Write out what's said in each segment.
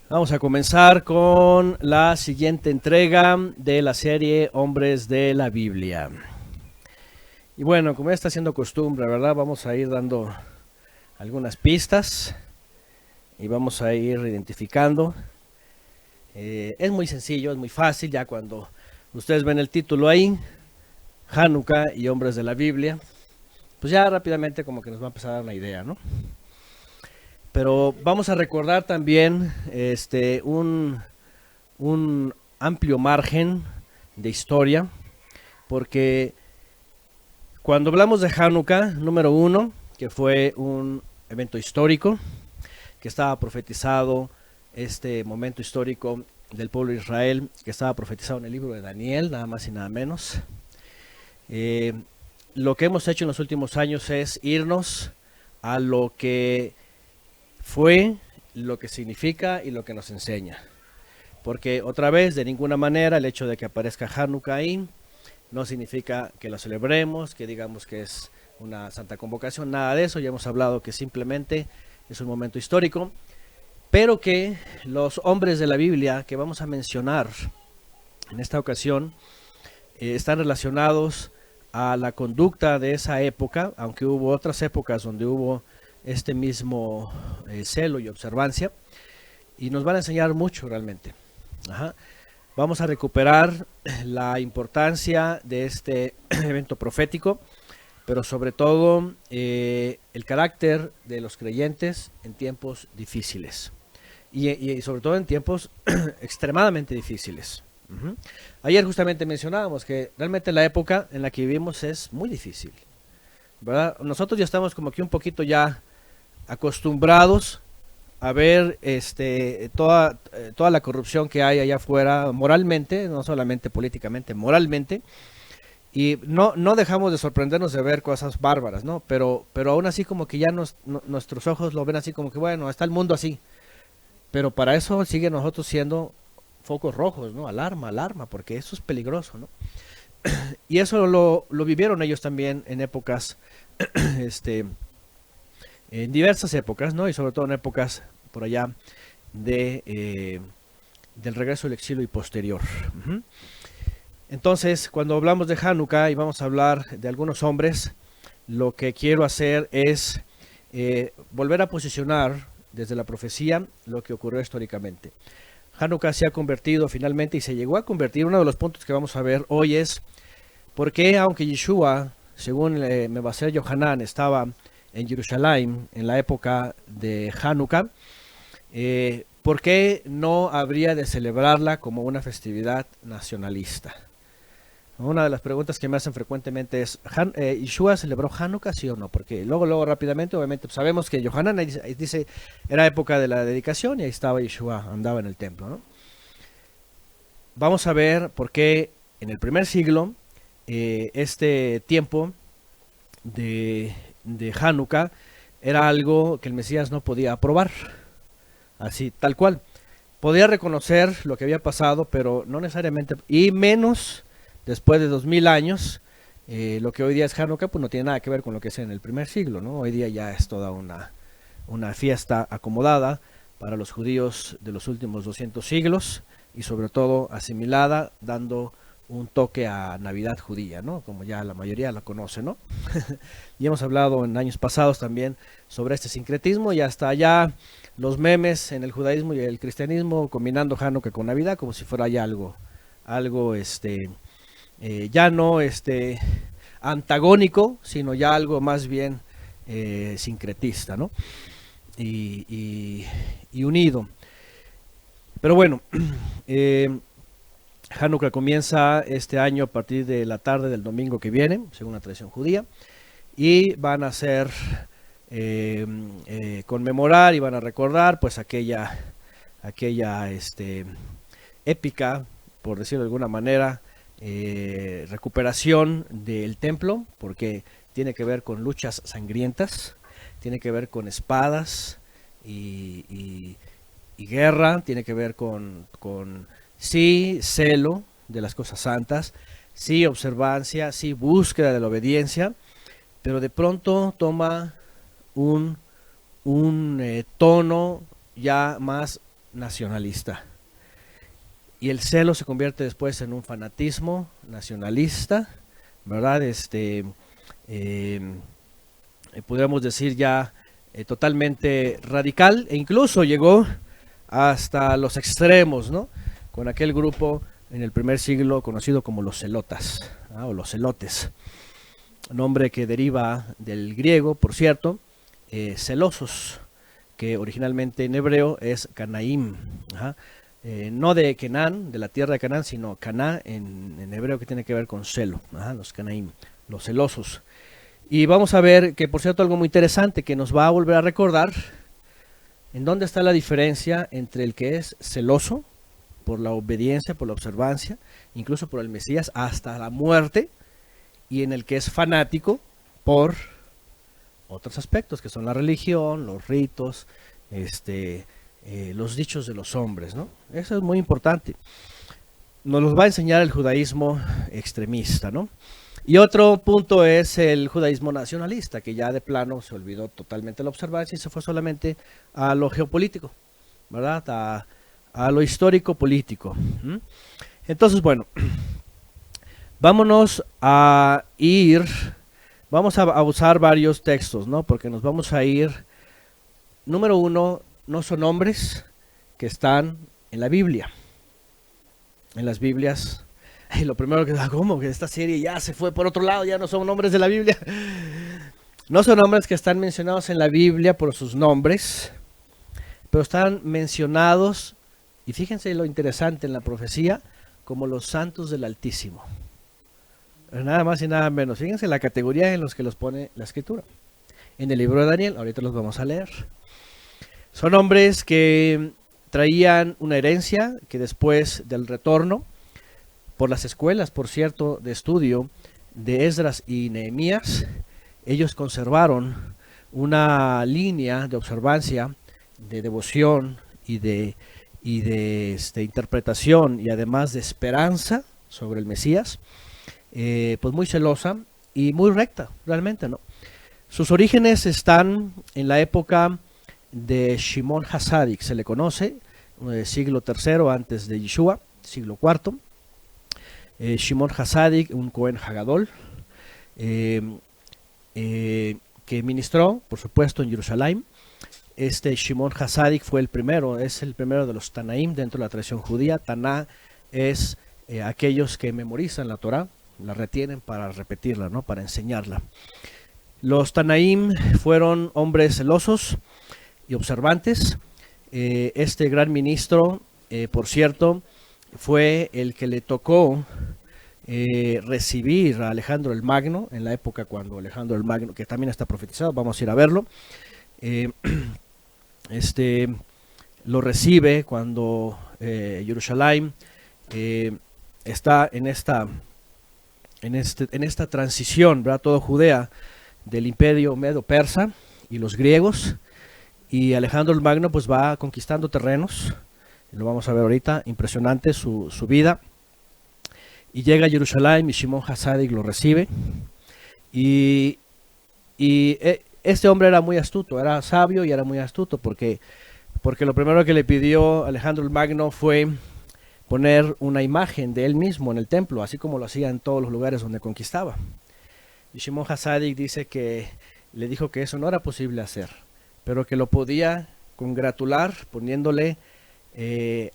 Vamos a comenzar con la siguiente entrega de la serie Hombres de la Biblia. Y bueno, como ya está siendo costumbre, ¿verdad? Vamos a ir dando algunas pistas y vamos a ir identificando. Es muy sencillo, es muy fácil, ya cuando ustedes ven el título ahí, Hanukkah y Hombres de la Biblia, pues ya rápidamente como que nos va a empezar a dar una idea, ¿no? Pero vamos a recordar también un amplio margen de historia, porque cuando hablamos de Hanukkah, número uno, que fue un evento histórico, que estaba profetizado, este momento histórico del pueblo de Israel, que estaba profetizado en el libro de Daniel, nada más y nada menos. Eh, lo que hemos hecho en los últimos años es irnos a lo que fue, lo que significa y lo que nos enseña. Porque otra vez, de ninguna manera, el hecho de que aparezca Hanukkah ahí no significa que lo celebremos, que digamos que es una santa convocación, nada de eso. Ya hemos hablado que simplemente es un momento histórico, pero que los hombres de la Biblia que vamos a mencionar en esta ocasión están relacionados a la conducta de esa época, aunque hubo otras épocas donde hubo este mismo celo y observancia, y nos van a enseñar mucho realmente. Ajá. Vamos a recuperar la importancia de este evento profético, pero sobre todo el carácter de los creyentes en tiempos difíciles y sobre todo en tiempos extremadamente difíciles. Uh-huh. Ayer justamente mencionábamos que realmente la época en la que vivimos es muy difícil, ¿verdad? Nosotros ya estamos como que un poquito ya acostumbrados a ver toda la corrupción que hay allá afuera moralmente, no solamente políticamente, moralmente, y no dejamos de sorprendernos de ver cosas bárbaras, ¿no? Pero aún así como que ya nuestros ojos lo ven así como que bueno, está el mundo así, pero para eso sigue nosotros siendo focos rojos, ¿no? Alarma, alarma, porque eso es peligroso, ¿no? Y eso lo vivieron ellos también en épocas, este, en diversas épocas, ¿no? Y sobre todo en épocas por allá del regreso del exilio y posterior. Uh-huh. Entonces, cuando hablamos de Hanukkah y vamos a hablar de algunos hombres, lo que quiero hacer es volver a posicionar desde la profecía lo que ocurrió históricamente. Hanukkah se ha convertido finalmente y se llegó a convertir, uno de los puntos que vamos a ver hoy es por qué, aunque Yeshua, según Mebaser Yohanan, estaba en Jerusalén en la época de Hanukkah, ¿por qué no habría de celebrarla como una festividad nacionalista? Una de las preguntas que me hacen frecuentemente es, ¿Yeshua celebró Hanukkah, sí o no? Porque luego rápidamente, obviamente, pues sabemos que Yohanan dice, era época de la dedicación y ahí estaba Yeshua, andaba en el templo, ¿no? Vamos a ver por qué en el primer siglo este tiempo de Hanukkah era algo que el Mesías no podía aprobar, así, tal cual. Podía reconocer lo que había pasado, pero no necesariamente, y menos después de 2000 años, lo que hoy día es Hanukkah, pues no tiene nada que ver con lo que es en el primer siglo, ¿no? Hoy día ya es toda una fiesta acomodada para los judíos de los últimos 200 siglos y sobre todo asimilada, dando un toque a Navidad judía, ¿no? Como ya la mayoría la conoce, ¿no? Y hemos hablado en años pasados también sobre este sincretismo y hasta allá los memes en el judaísmo y el cristianismo combinando Hanukkah con Navidad como si fuera ya algo ya no antagónico, sino ya algo más bien sincretista, ¿no? Y unido. Pero bueno, Hanukkah comienza este año a partir de la tarde del domingo que viene, según la tradición judía, y van a ser conmemorar y van a recordar pues aquella épica, por decirlo de alguna manera, recuperación del templo, porque tiene que ver con luchas sangrientas, tiene que ver con espadas y guerra, tiene que ver con sí celo de las cosas santas, sí observancia, sí búsqueda de la obediencia, pero de pronto toma un tono ya más nacionalista. Y el celo se convierte después en un fanatismo nacionalista, ¿verdad? Podríamos decir ya totalmente radical, e incluso llegó hasta los extremos, ¿no? Con aquel grupo en el primer siglo conocido como los celotas, o los celotes, nombre que deriva del griego, por cierto, celosos, que originalmente en hebreo es Canaim, no de Kenán, de la tierra de Canaán, sino Caná en hebreo, que tiene que ver con celo, los Canaim, los celosos. Y vamos a ver que, por cierto, algo muy interesante que nos va a volver a recordar en dónde está la diferencia entre el que es celoso por la obediencia, por la observancia, incluso por el Mesías hasta la muerte, y en el que es fanático por otros aspectos, que son la religión, los ritos, los dichos de los hombres, ¿no? Eso es muy importante. Nos los va a enseñar el judaísmo extremista, ¿no? Y otro punto es el judaísmo nacionalista, que ya de plano se olvidó totalmente la observancia y se fue solamente a lo geopolítico, ¿verdad? A lo histórico político. Entonces, bueno, vámonos a ir, vamos a usar varios textos, ¿no? Porque nos vamos a ir, número uno, no son nombres que están en la Biblia. En las Biblias, lo primero que da, ¿cómo? Que esta serie ya se fue por otro lado, ya no son nombres de la Biblia. No son nombres que están mencionados en la Biblia por sus nombres, pero están mencionados, y fíjense lo interesante en la profecía, como los santos del Altísimo. Nada más y nada menos. Fíjense la categoría en los que los pone la Escritura. En el libro de Daniel, ahorita los vamos a leer. Son hombres que traían una herencia que después del retorno, por las escuelas, por cierto, de estudio de Esdras y Nehemías, ellos conservaron una línea de observancia, de devoción y de interpretación, y además de esperanza sobre el Mesías, pues muy celosa y muy recta, realmente, ¿no? Sus orígenes están en la época de Shimon HaTzadik, se le conoce, siglo III antes de Yeshua, siglo IV. Shimon HaTzadik, un Cohen Hagadol, que ministró, por supuesto, en Jerusalén. Shimon HaTzadik fue el primero, es el primero de los Tanaim dentro de la tradición judía. Taná es aquellos que memorizan la Torah, la retienen para repetirla, ¿no? Para enseñarla. Los Tanaim fueron hombres celosos y observantes. Este gran ministro, por cierto, fue el que le tocó recibir a Alejandro el Magno, en la época cuando Alejandro el Magno, que también está profetizado, vamos a ir a verlo, lo recibe cuando Jerusalén está en esta transición, ¿verdad? Todo Judea del imperio medo-persa y los griegos, y Alejandro el Magno pues va conquistando terrenos, lo vamos a ver ahorita, impresionante su vida, y llega a Jerusalén y Shimon HaTzadik lo recibe, y este hombre era muy astuto, era sabio y era muy astuto, porque lo primero que le pidió Alejandro el Magno fue poner una imagen de él mismo en el templo, así como lo hacía en todos los lugares donde conquistaba. Y Shimon HaTzadik dice que le dijo que eso no era posible hacer, pero que lo podía congratular poniéndole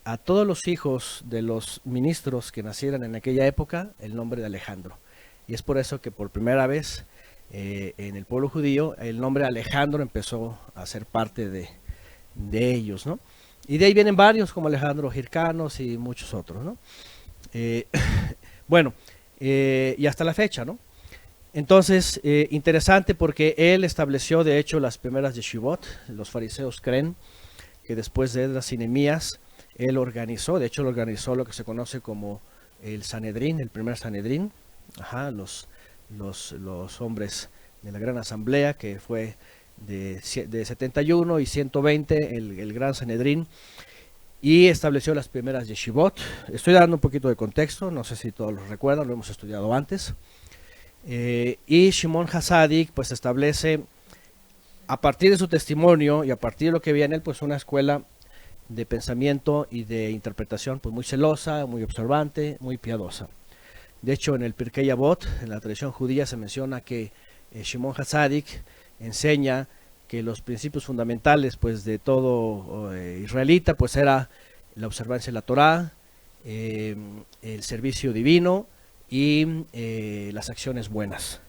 a todos los hijos de los ministros que nacieran en aquella época el nombre de Alejandro. Y es por eso que por primera vez en el pueblo judío el nombre Alejandro empezó a ser parte de ellos, ¿no? Y de ahí vienen varios como Alejandro Hircanos y muchos otros, ¿no? Bueno, y hasta la fecha, ¿no? Entonces, interesante porque él estableció de hecho las primeras yeshivot. Los fariseos creen que después de Esdras y Nehemías, él organizó, de hecho lo organizó lo que se conoce como el Sanedrín, el primer Sanedrín, los hombres de la gran asamblea, que fue de 71 y 120, el gran Sanedrín, y estableció las primeras yeshivot. Estoy dando un poquito de contexto, no sé si todos lo recuerdan, lo hemos estudiado antes. Y Shimon HaTzadik pues establece, a partir de su testimonio y a partir de lo que veía en él, pues una escuela de pensamiento y de interpretación, pues muy celosa, muy observante, muy piadosa. De hecho, en el Pirkei Avot, en la tradición judía, se menciona que Shimon HaTzadik enseña que los principios fundamentales, pues, de todo israelita, pues, era la observancia de la Torá, el servicio divino y las acciones buenas.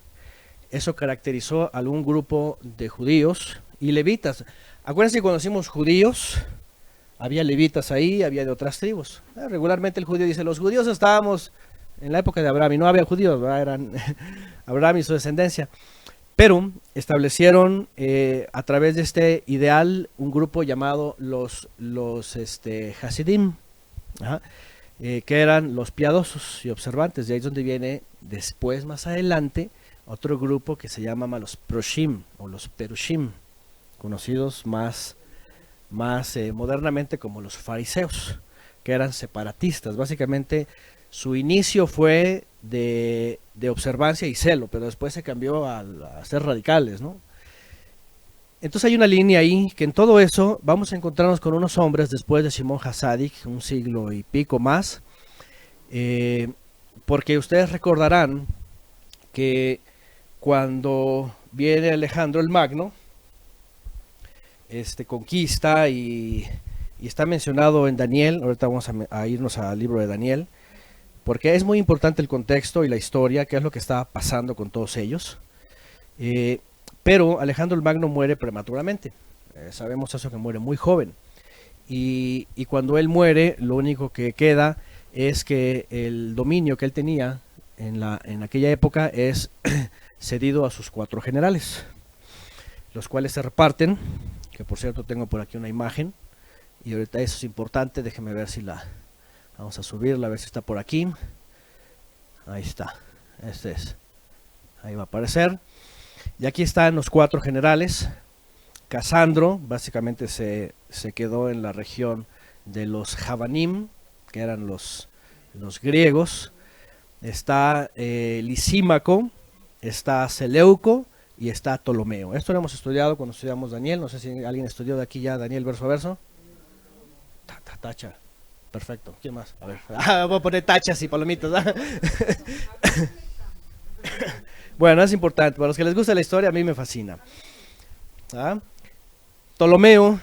Eso caracterizó a algún grupo de judíos y levitas. Acuérdense que cuando decimos judíos, había levitas ahí, había de otras tribus. Regularmente el judío dice, los judíos estábamos en la época de Abraham y no había judíos, ¿verdad? Eran Abraham y su descendencia. Pero establecieron a través de este ideal un grupo llamado los Hasidim, que eran los piadosos y observantes. De ahí es donde viene después, más adelante, otro grupo que se llama los Proshim o los Perushim, conocidos más modernamente como los fariseos, que eran separatistas. Básicamente su inicio fue de observancia y celo, pero después se cambió a ser radicales, ¿no? Entonces hay una línea ahí que en todo eso vamos a encontrarnos con unos hombres después de Shimon HaTzadik, un siglo y pico más, porque ustedes recordarán que cuando viene Alejandro el Magno, conquista y está mencionado en Daniel. Ahorita vamos a irnos al libro de Daniel, porque es muy importante el contexto y la historia, qué es lo que está pasando con todos ellos. Pero Alejandro el Magno muere prematuramente. Sabemos eso, que muere muy joven. Y cuando él muere, lo único que queda es que el dominio que él tenía en aquella época es cedido a sus 4 generales, los cuales se reparten, que por cierto tengo por aquí una imagen, y ahorita eso es importante, déjenme ver si vamos a subirla, a ver si está por aquí. Ahí está, ahí va a aparecer. Y aquí están los 4 generales. Casandro básicamente se quedó en la región de los Javanim, que eran los griegos. Está Lisímaco, está Seleuco y está Ptolomeo. Esto lo hemos estudiado cuando estudiamos Daniel. No sé si alguien estudió de aquí ya Daniel verso a verso. Tacha. Perfecto. ¿Quién más? A ver. Voy a poner tachas y palomitas. Bueno, es importante. Para los que les gusta la historia, a mí me fascina. Ptolomeo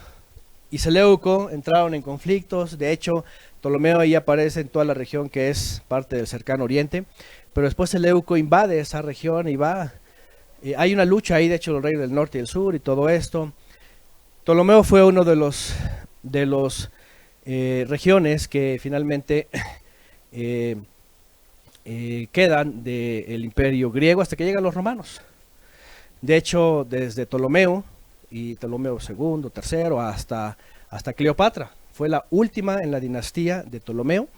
y Seleuco entraron en conflictos. De hecho, Ptolomeo ahí aparece en toda la región que es parte del cercano oriente. Pero después Seleuco invade esa región y va. Hay una lucha ahí, de hecho, los reyes del norte y del sur y todo esto. Ptolomeo fue uno de los regiones que finalmente quedan del imperio griego hasta que llegan los romanos. De hecho, desde Ptolomeo y Ptolomeo II, III, hasta Cleopatra, fue la última en la dinastía de Ptolomeo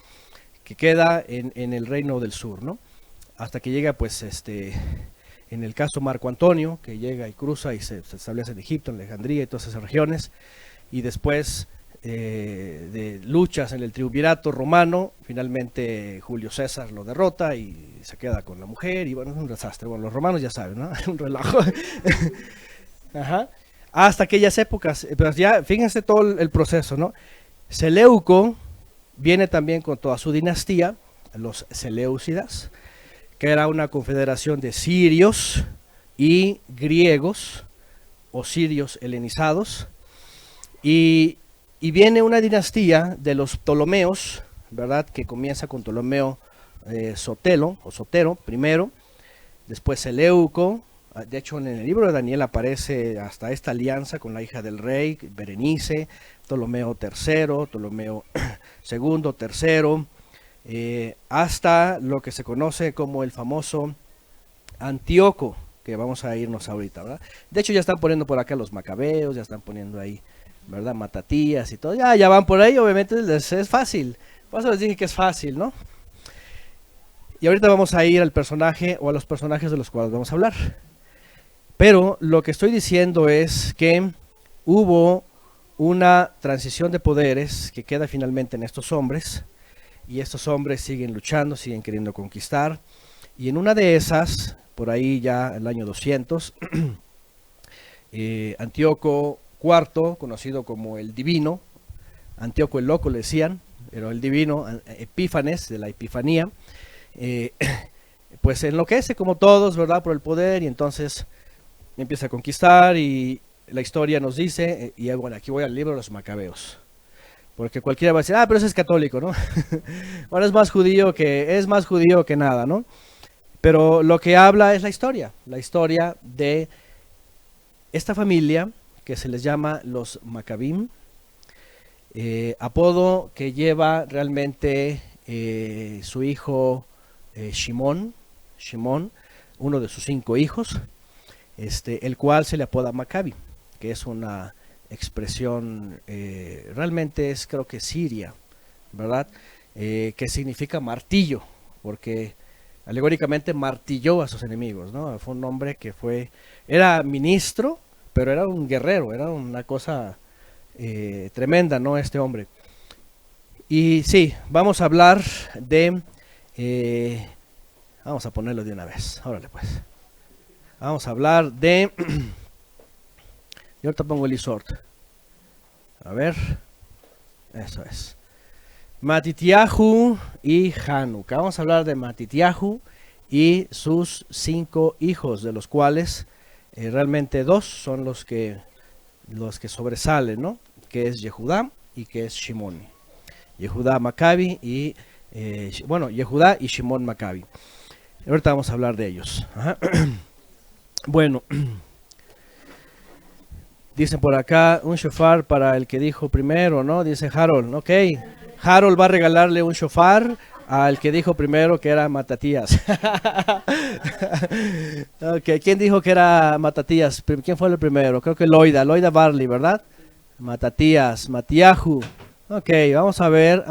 que queda en el reino del sur, ¿no? Hasta que llega, pues, en el caso Marco Antonio, que llega y cruza y se establece en Egipto, en Alejandría y todas esas regiones, y después de luchas en el triunvirato romano, finalmente Julio César lo derrota y se queda con la mujer, y bueno, es un desastre. Bueno, los romanos ya saben, ¿no? Un relajo. Ajá. Hasta aquellas épocas, pero ya fíjense todo el proceso, ¿no? Seleuco viene también con toda su dinastía, los Seleucidas, que era una confederación de sirios y griegos, o sirios helenizados, y viene una dinastía de los Ptolomeos, ¿verdad? Que comienza con Ptolomeo Sotero primero, después Seleuco. De hecho, en el libro de Daniel aparece hasta esta alianza con la hija del rey, Berenice, Ptolomeo III, Ptolomeo II, III, hasta lo que se conoce como el famoso Antíoco, que vamos a irnos ahorita, ¿verdad? De hecho, ya están poniendo por acá los macabeos, ya están poniendo ahí, ¿verdad? Matatías y todo, ya van por ahí, obviamente es fácil. Por eso les dije que es fácil, ¿no? Y ahorita vamos a ir al personaje o a los personajes de los cuales vamos a hablar. Pero lo que estoy diciendo es que hubo una transición de poderes que queda finalmente en estos hombres, y estos hombres siguen luchando, siguen queriendo conquistar, y en una de esas, por ahí ya el año 200, Antíoco IV, conocido como el Divino, Antíoco el Loco le decían, pero el divino Epífanes, de la Epifanía, pues enloquece como todos, ¿verdad?, por el poder, y entonces empieza a conquistar, y la historia nos dice, y bueno, aquí voy al libro de los Macabeos, porque cualquiera va a decir, pero ese es católico, ¿no? Bueno, es más judío que nada, ¿no? Pero lo que habla es la historia de esta familia que se les llama los Maccabim, apodo que lleva realmente su hijo Shimón, uno de sus 5 hijos, el cual se le apoda Maccabi, que es una expresión, realmente es, creo que siria, ¿verdad? Que significa martillo, porque alegóricamente martilló a sus enemigos, ¿no? Fue un hombre que era ministro, pero era un guerrero, era una cosa tremenda, ¿no? Este hombre. Y sí, vamos a hablar de, vamos a ponerlo de una vez, órale pues. Vamos a hablar de, yo ahorita pongo el isort. A ver, eso es. Matitiahu y Hanukkah. Vamos a hablar de Matitiahu y sus 5 hijos, de los cuales realmente 2 son los que sobresalen, ¿no? Que es Yehudá y que es Shimón. Yehudá Maccabi y Yehudá y Shimón Maccabi. Ahorita vamos a hablar de ellos. Ajá. Bueno, dicen por acá un shofar para el que dijo primero, ¿no? Dice Harold, ok. Harold va a regalarle un shofar al que dijo primero que era Matatías. Okay. ¿Quién dijo que era Matatías? ¿Quién fue el primero? Creo que Loida Barley, ¿verdad? Matatías, Matiahu. Ok, vamos a ver,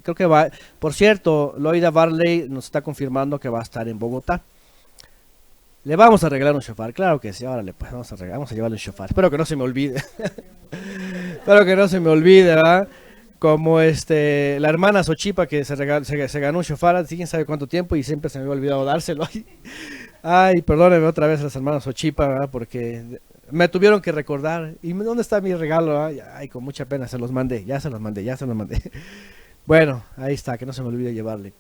creo que va. Por cierto, Loida Barley nos está confirmando que va a estar en Bogotá. Le vamos a regalar un shofar, claro que sí, órale, pues vamos a llevarle un shofar. Espero que no se me olvide. ¿Verdad? Como la hermana Xochipa que se ganó un shofar hace quién sabe cuánto tiempo y siempre se me había olvidado dárselo. Ay, perdónenme otra vez a las hermanas Xochipa, ¿verdad? Porque me tuvieron que recordar. ¿Y dónde está mi regalo? Ay, con mucha pena se los mandé, ya se los mandé. Bueno, ahí está, que no se me olvide llevarle.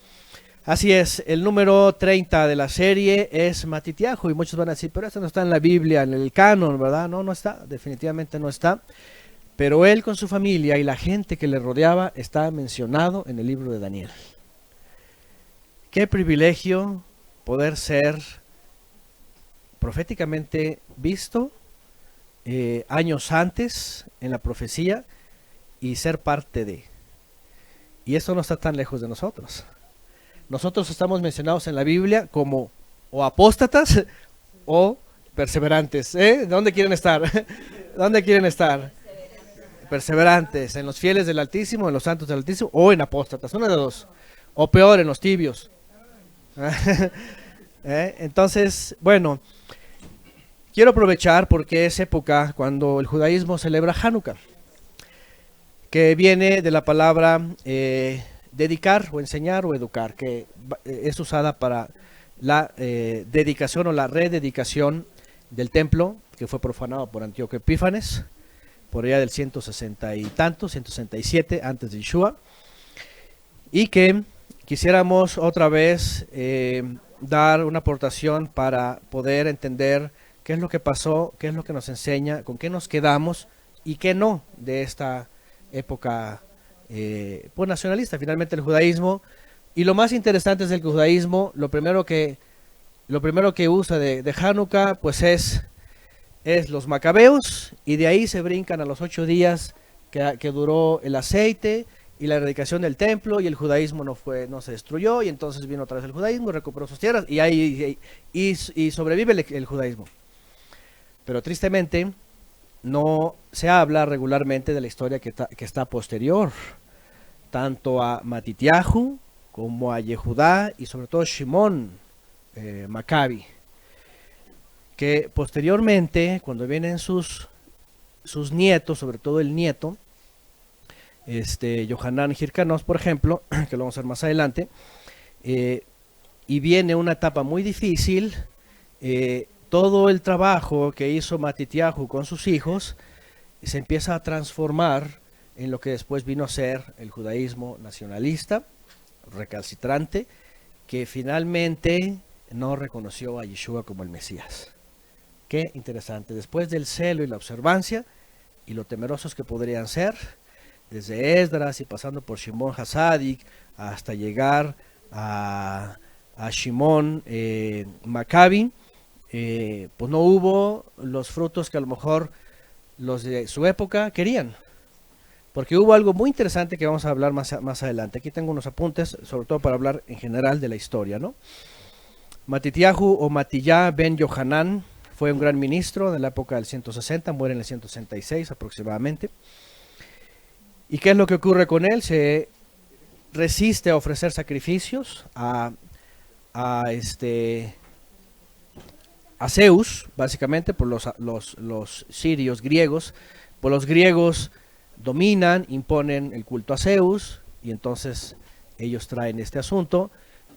Así es, el número 30 de la serie es Matitiahu, y muchos van a decir, pero eso no está en la Biblia, en el canon, ¿verdad? No está, definitivamente no está. Pero él con su familia y la gente que le rodeaba está mencionado en el libro de Daniel. Qué privilegio poder ser proféticamente visto años antes en la profecía y ser parte de. Y esto no está tan lejos de nosotros. Nosotros estamos mencionados en la Biblia como o apóstatas o perseverantes. ¿Dónde quieren estar? ¿Dónde quieren estar? Perseverantes, en los fieles del Altísimo, en los santos del Altísimo, o en apóstatas, una de dos, o peor, en los tibios. Entonces, bueno, quiero aprovechar porque es época cuando el judaísmo celebra Hanukkah, que viene de la palabra dedicar o enseñar o educar, que es usada para la dedicación o la rededicación del templo, que fue profanado por Antíoco Epífanes, por allá del 160 y tanto, 167 antes de Yeshua, y que quisiéramos otra vez dar una aportación para poder entender qué es lo que pasó, qué es lo que nos enseña, con qué nos quedamos y qué no de esta época pues nacionalista. Finalmente el judaísmo, y lo más interesante es el judaísmo, lo primero que usa de Hanukkah pues es los macabeos, y de ahí se brincan a los 8 días que duró el aceite y la erradicación del templo, y el judaísmo no se destruyó, y entonces vino otra vez el judaísmo, recuperó sus tierras, y sobrevive el judaísmo. Pero tristemente no se habla regularmente de la historia que está posterior, tanto a Matitiahu como a Yehudá y sobre todo Shimón Maccabi, que posteriormente, cuando vienen sus nietos, sobre todo el nieto, Yohanan Hirkanos, por ejemplo, que lo vamos a ver más adelante, y viene una etapa muy difícil, todo el trabajo que hizo Matitiahu con sus hijos se empieza a transformar en lo que después vino a ser el judaísmo nacionalista, recalcitrante, que finalmente no reconoció a Yeshua como el Mesías. Qué interesante, después del celo y la observancia y lo temerosos que podrían ser, desde Esdras y pasando por Shimon Hasadik hasta llegar a Shimon Maccabi, pues no hubo los frutos que a lo mejor los de su época querían. Porque hubo algo muy interesante que vamos a hablar más adelante. Aquí tengo unos apuntes, sobre todo para hablar en general de la historia, ¿no? Matitiahu o Matiyah ben Yohanan fue un gran ministro de la época del 160, muere en el 166 aproximadamente. ¿Y qué es lo que ocurre con él? Se resiste a ofrecer sacrificios a Zeus, básicamente por los sirios griegos. Por los griegos dominan, imponen el culto a Zeus, y entonces ellos traen este asunto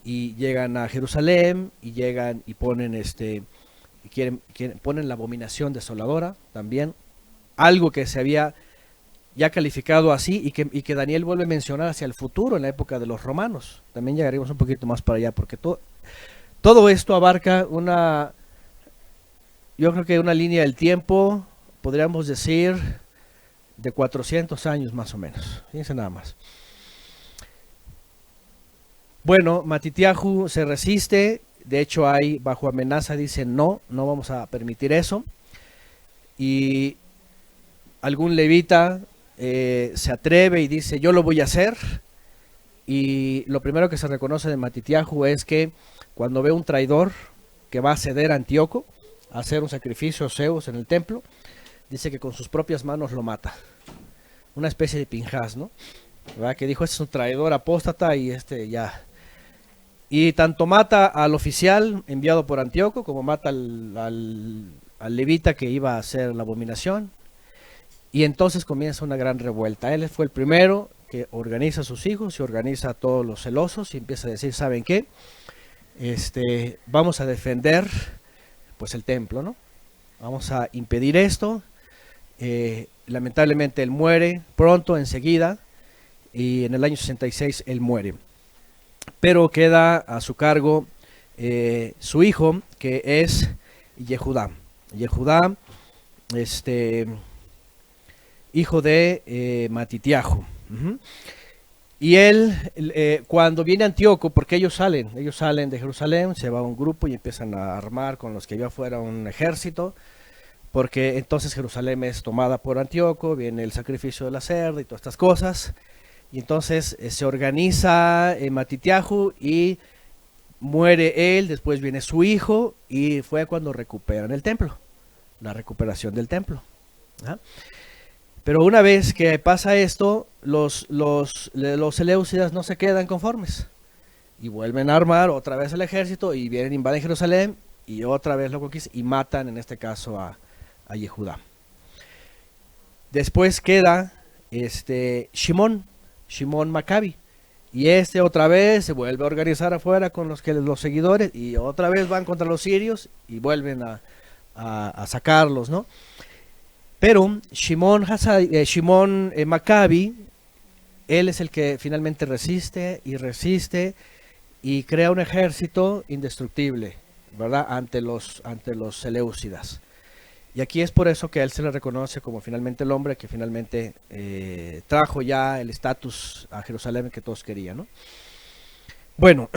y llegan a Jerusalén y llegan y ponen ponen la abominación desoladora también, algo que se había ya calificado así y que Daniel vuelve a mencionar hacia el futuro en la época de los romanos. También llegaremos un poquito más para allá, porque todo esto abarca yo creo que una línea del tiempo, podríamos decir, de 400 años más o menos. Fíjense nada más. Bueno, Matitiahu se resiste, de hecho hay bajo amenaza, dice no vamos a permitir eso. Y algún levita se atreve y dice yo lo voy a hacer. Y lo primero que se reconoce de Matitiahu es que cuando ve un traidor que va a ceder a Antíoco a hacer un sacrificio a Zeus en el templo, dice que con sus propias manos lo mata. Una especie de Pinjas, ¿no? ¿Verdad? Que dijo, este es un traidor apóstata y ya. Y tanto mata al oficial enviado por Antíoco como mata al levita que iba a hacer la abominación. Y entonces comienza una gran revuelta. Él fue el primero que organiza a sus hijos y organiza a todos los celosos y empieza a decir, ¿saben qué? Vamos a defender pues el templo, ¿no? Vamos a impedir esto. Lamentablemente él muere pronto, enseguida, y en el año 66 él muere. Pero queda a su cargo su hijo, que es Yehudá. Yehudá, hijo de Matitiahu. Y él, cuando viene Antíoco, porque ellos salen de Jerusalén, se va a un grupo y empiezan a armar con los que había fuera un ejército, porque entonces Jerusalén es tomada por Antíoco, viene el sacrificio de la cerda y todas estas cosas, y entonces se organiza Matitiahu y muere él, después viene su hijo, y fue cuando recuperan el templo, la recuperación del templo. ¿Ah? Pero una vez que pasa esto, los seleucidas no se quedan conformes y vuelven a armar otra vez el ejército y vienen, invaden Jerusalén y otra vez lo conquistan y matan en este caso a Yehudá. Después queda Shimon Maccabi, y otra vez se vuelve a organizar afuera con los seguidores y otra vez van contra los sirios y vuelven a sacarlos, ¿no? Pero Shimon Maccabi, él es el que finalmente resiste y crea un ejército indestructible, ¿verdad? Ante los seleucidas. Y aquí es por eso que a él se le reconoce como finalmente el hombre que finalmente trajo ya el estatus a Jerusalén que todos querían, ¿no? Bueno,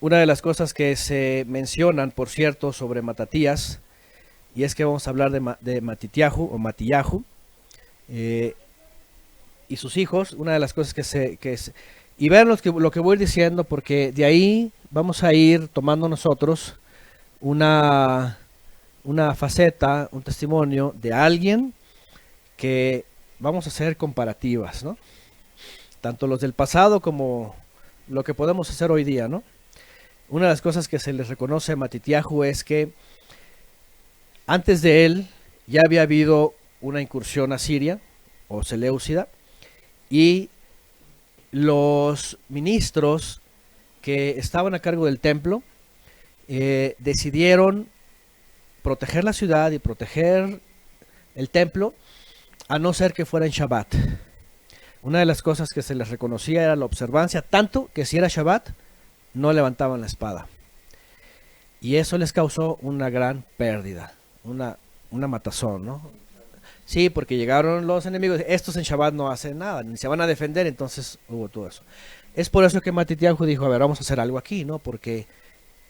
una de las cosas que se mencionan, por cierto, sobre Matatías, y es que vamos a hablar de Matitiahu o Matillahu y sus hijos. Una de las cosas y vean lo que voy diciendo, porque de ahí vamos a ir tomando nosotros una faceta, un testimonio de alguien que vamos a hacer comparativas, ¿no? Tanto los del pasado como lo que podemos hacer hoy día, ¿no? Una de las cosas que se les reconoce a Matitiahu es que antes de él ya había habido una incursión asiria o seleucida, y los ministros que estaban a cargo del templo decidieron proteger la ciudad y proteger el templo, a no ser que fuera en Shabbat. Una de las cosas que se les reconocía era la observancia, tanto que si era Shabbat, no levantaban la espada. Y eso les causó una gran pérdida, una matazón, ¿no? Sí, porque llegaron los enemigos, estos en Shabbat no hacen nada, ni se van a defender, entonces hubo todo eso. Es por eso que Matitiahu dijo, a ver, vamos a hacer algo aquí, ¿no? Porque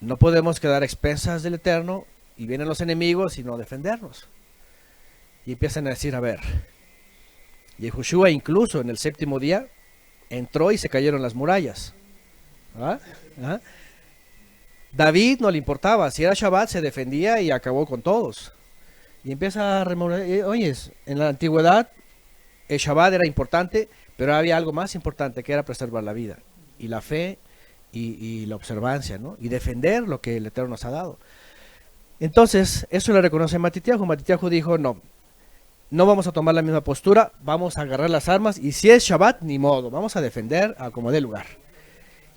no podemos quedar a expensas del Eterno y vienen los enemigos y no defendernos. Y empiezan a decir, a ver, Yehoshua incluso en el séptimo día entró y se cayeron las murallas. ¿Ah? ¿Ah? David no le importaba, si era Shabbat se defendía y acabó con todos. Y empieza a remover, oye, en la antigüedad el Shabbat era importante, pero había algo más importante que era preservar la vida y la fe y la observancia, ¿no? Y defender lo que el Eterno nos ha dado. Entonces, eso le reconoce Matitiahu. Matitiahu dijo, no vamos a tomar la misma postura, vamos a agarrar las armas y si es Shabbat, ni modo, vamos a defender a como dé lugar.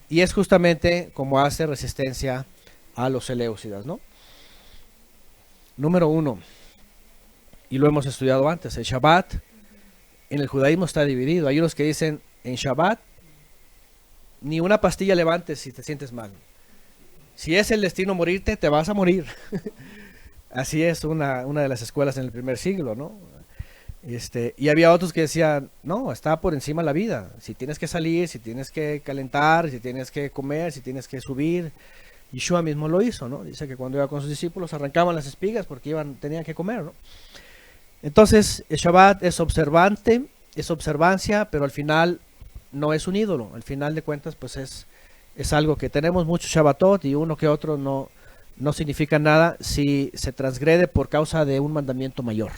Y es justamente como hace resistencia a los Seleucidas, ¿no? Número 1, y lo hemos estudiado antes, el Shabbat en el judaísmo está dividido. Hay unos que dicen, en Shabbat, ni una pastilla levantes si te sientes mal. Si es el destino morirte, te vas a morir. Así es una de las escuelas en el primer siglo, ¿no? Y había otros que decían, no, está por encima la vida. Si tienes que salir, si tienes que calentar, si tienes que comer, si tienes que subir. Yeshua mismo lo hizo, ¿no? Dice que cuando iba con sus discípulos arrancaban las espigas porque tenían que comer, ¿no? Entonces, el Shabbat es observante, es observancia, pero al final no es un ídolo. Al final de cuentas, pues es algo que tenemos muchos Shabbatot y uno que otro no significa nada si se transgrede por causa de un mandamiento mayor.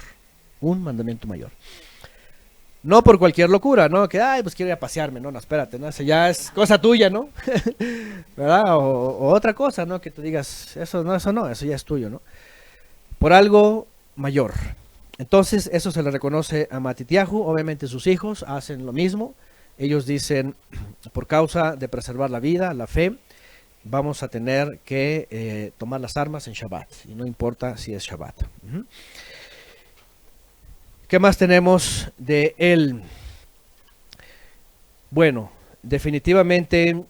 Un mandamiento mayor. No por cualquier locura, ¿no? Que, pues quiero ir a pasearme, no, espérate, ¿no? Eso ya es cosa tuya, ¿no? ¿Verdad? O otra cosa, ¿no? Que tú digas, eso ya es tuyo, ¿no? Por algo mayor. Entonces, eso se le reconoce a Matitiahu. Obviamente sus hijos hacen lo mismo. Ellos dicen, por causa de preservar la vida, la fe, vamos a tener que tomar las armas en Shabbat. Y no importa si es Shabbat. ¿Qué más tenemos de él? Bueno, definitivamente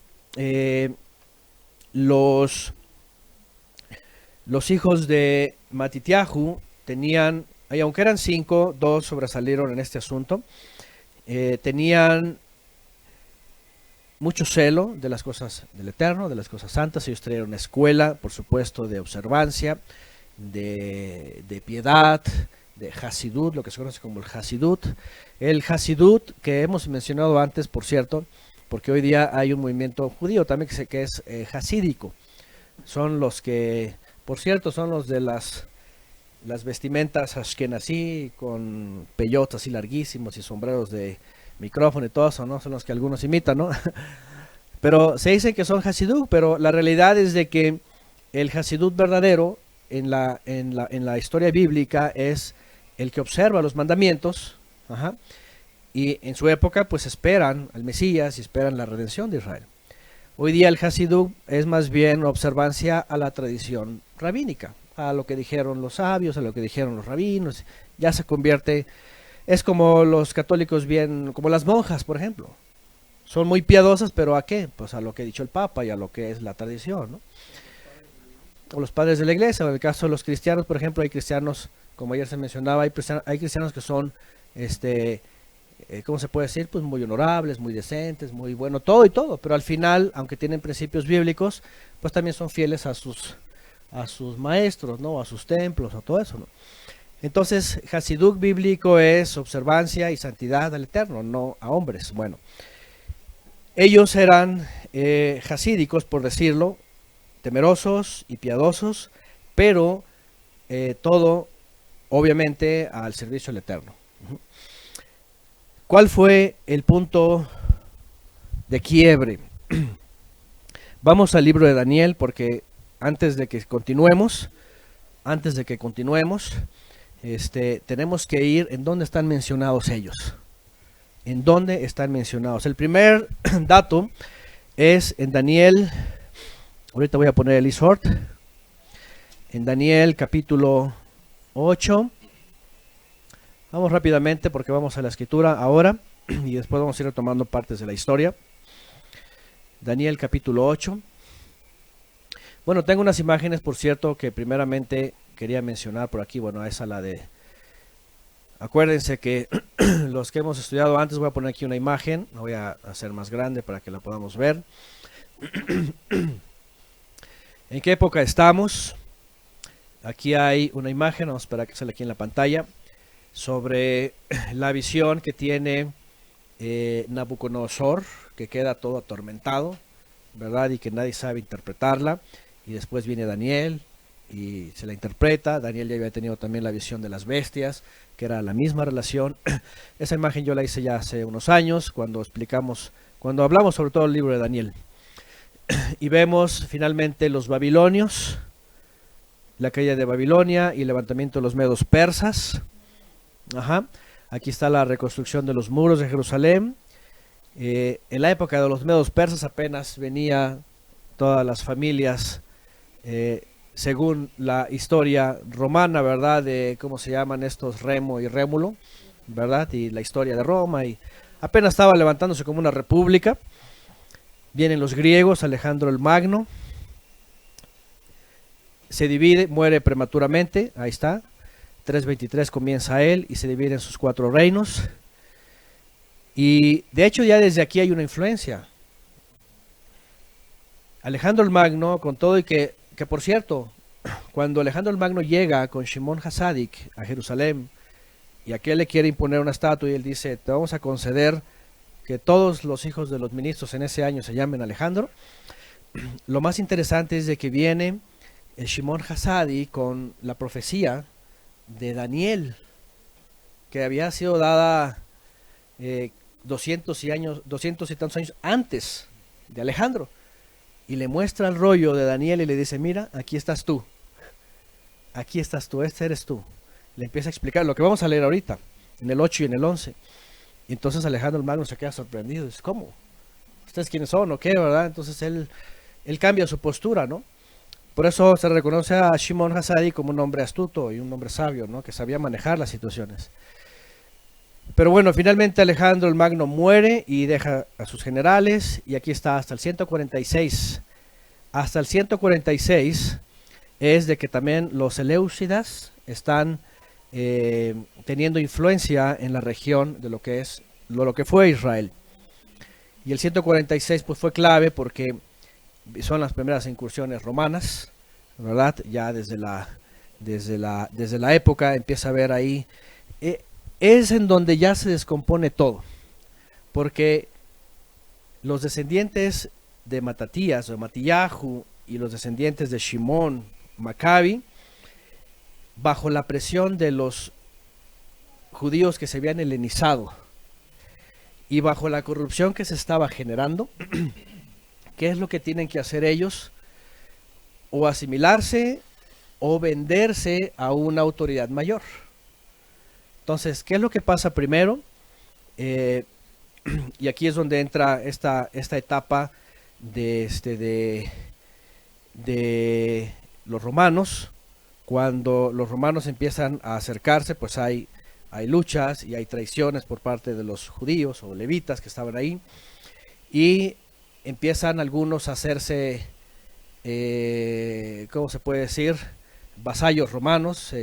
los hijos de Matitiahu tenían, y aunque eran 5, 2 sobresalieron en este asunto, tenían mucho celo de las cosas del Eterno, de las cosas santas. Ellos trajeron una escuela, por supuesto, de observancia, de piedad, de Hasidut, lo que se conoce como el Hasidut. El Hasidut, que hemos mencionado antes, por cierto, porque hoy día hay un movimiento judío también que es hasídico. Son los que, por cierto, son los de las vestimentas ashkenazí, con peyotes así larguísimos y sombreros de micrófono y todo eso, ¿no? Son los que algunos imitan, ¿no? Pero se dice que son Hasidut, pero la realidad es de que el Hasidut verdadero en la historia bíblica es el que observa los mandamientos, y en su época pues esperan al Mesías y esperan la redención de Israel. Hoy día el Hasidut es más bien observancia a la tradición rabínica, a lo que dijeron los sabios, a lo que dijeron los rabinos. Ya se convierte, es como los católicos como las monjas, por ejemplo. Son muy piadosas, pero ¿a qué? Pues a lo que ha dicho el Papa y a lo que es la tradición, ¿no? O los padres de la iglesia, o en el caso de los cristianos, por ejemplo, hay cristianos, como ayer se mencionaba, hay cristianos que son, ¿cómo se puede decir? Pues muy honorables, muy decentes, muy bueno, todo y todo, pero al final, aunque tienen principios bíblicos, pues también son fieles a sus maestros, ¿no? A sus templos, a todo eso, ¿no? Entonces, Hasidut bíblico es observancia y santidad al Eterno, no a hombres. Bueno, ellos eran hasídicos, por decirlo, temerosos y piadosos, pero todo, obviamente, al servicio del Eterno. ¿Cuál fue el punto de quiebre? Vamos al libro de Daniel, porque antes de que continuemos, tenemos que ir en dónde están mencionados ellos. En dónde están mencionados. El primer dato es en Daniel, ahorita voy a poner el isort, en Daniel capítulo 8, Vamos rápidamente porque vamos a la escritura ahora y después vamos a ir retomando partes de la historia. Daniel capítulo 8. Bueno, tengo unas imágenes, por cierto, que primeramente quería mencionar por aquí. Bueno, esa la de... Acuérdense que los que hemos estudiado antes, voy a poner aquí una imagen, la voy a hacer más grande para que la podamos ver. ¿En qué época estamos? Aquí hay una imagen, vamos a esperar que sale aquí en la pantalla, sobre la visión que tiene Nabucodonosor, que queda todo atormentado, ¿verdad? Y que nadie sabe interpretarla. Y después viene Daniel y se la interpreta. Daniel ya había tenido también la visión de las bestias, que era la misma relación. Esa imagen yo la hice ya hace unos años, cuando hablamos sobre todo el libro de Daniel. Y vemos finalmente los babilonios, la caída de Babilonia y el levantamiento de los medos persas. Ajá. Aquí está la reconstrucción de los muros de Jerusalén. En la época de los medos persas apenas venía todas las familias, según la historia romana, ¿verdad? De cómo se llaman estos, Remo y Rémulo, ¿verdad? Y la historia de Roma, y apenas estaba levantándose como una república. Vienen los griegos, Alejandro el Magno, se divide, muere prematuramente, ahí está, 323 comienza él y se divide en sus 4 reinos. Y de hecho ya desde aquí hay una influencia. Alejandro el Magno, con todo y que por cierto, cuando Alejandro el Magno llega con Shimon Hasadik a Jerusalén y aquel le quiere imponer una estatua y él dice, te vamos a conceder que todos los hijos de los ministros en ese año se llamen Alejandro. Lo más interesante es de que viene el Shimon Hasadik con la profecía de Daniel, que había sido dada 200 y tantos años antes de Alejandro, y le muestra el rollo de Daniel y le dice, mira, aquí estás tú, este eres tú. Le empieza a explicar lo que vamos a leer ahorita, en el 8 y en el 11. Y entonces Alejandro el Magno se queda sorprendido, dice, ¿cómo? ¿Ustedes quiénes son o qué, verdad? Entonces él cambia su postura, ¿no? Por eso se reconoce a Shimon Hasadik como un hombre astuto y un hombre sabio, ¿no? Que sabía manejar las situaciones. Pero bueno, finalmente Alejandro el Magno muere y deja a sus generales, y aquí está hasta el 146. Hasta el 146 es de que también los Seleucidas están teniendo influencia en la región de lo que fue Israel. Y el 146 pues fue clave porque son las primeras incursiones romanas, ¿verdad? Ya desde la época empieza a haber ahí, es en donde ya se descompone todo, porque los descendientes de Matatías o Matillahu y los descendientes de Shimón, Maccabi, bajo la presión de los judíos que se habían helenizado y bajo la corrupción que se estaba generando, ¿qué es lo que tienen que hacer ellos? O asimilarse o venderse a una autoridad mayor. Entonces, ¿qué es lo que pasa primero? Y aquí es donde entra esta etapa de los romanos. Cuando los romanos empiezan a acercarse, pues hay luchas y hay traiciones por parte de los judíos o levitas que estaban ahí, y empiezan algunos a hacerse, ¿cómo se puede decir? Vasallos romanos,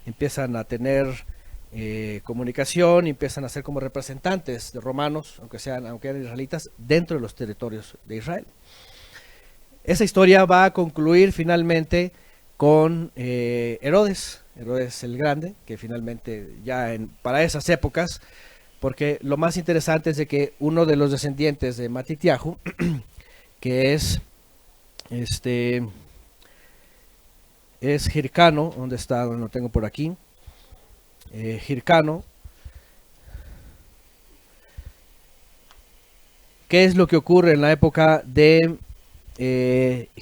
empiezan a tener comunicación y empiezan a ser como representantes de romanos, aunque eran israelitas, dentro de los territorios de Israel. Esa historia va a concluir finalmente con Herodes el Grande, que finalmente para esas épocas, porque lo más interesante es de que uno de los descendientes de Matitiahu, que es Hircano, ¿dónde está? Lo tengo por aquí. Hircano. ¿Qué es lo que ocurre en la época de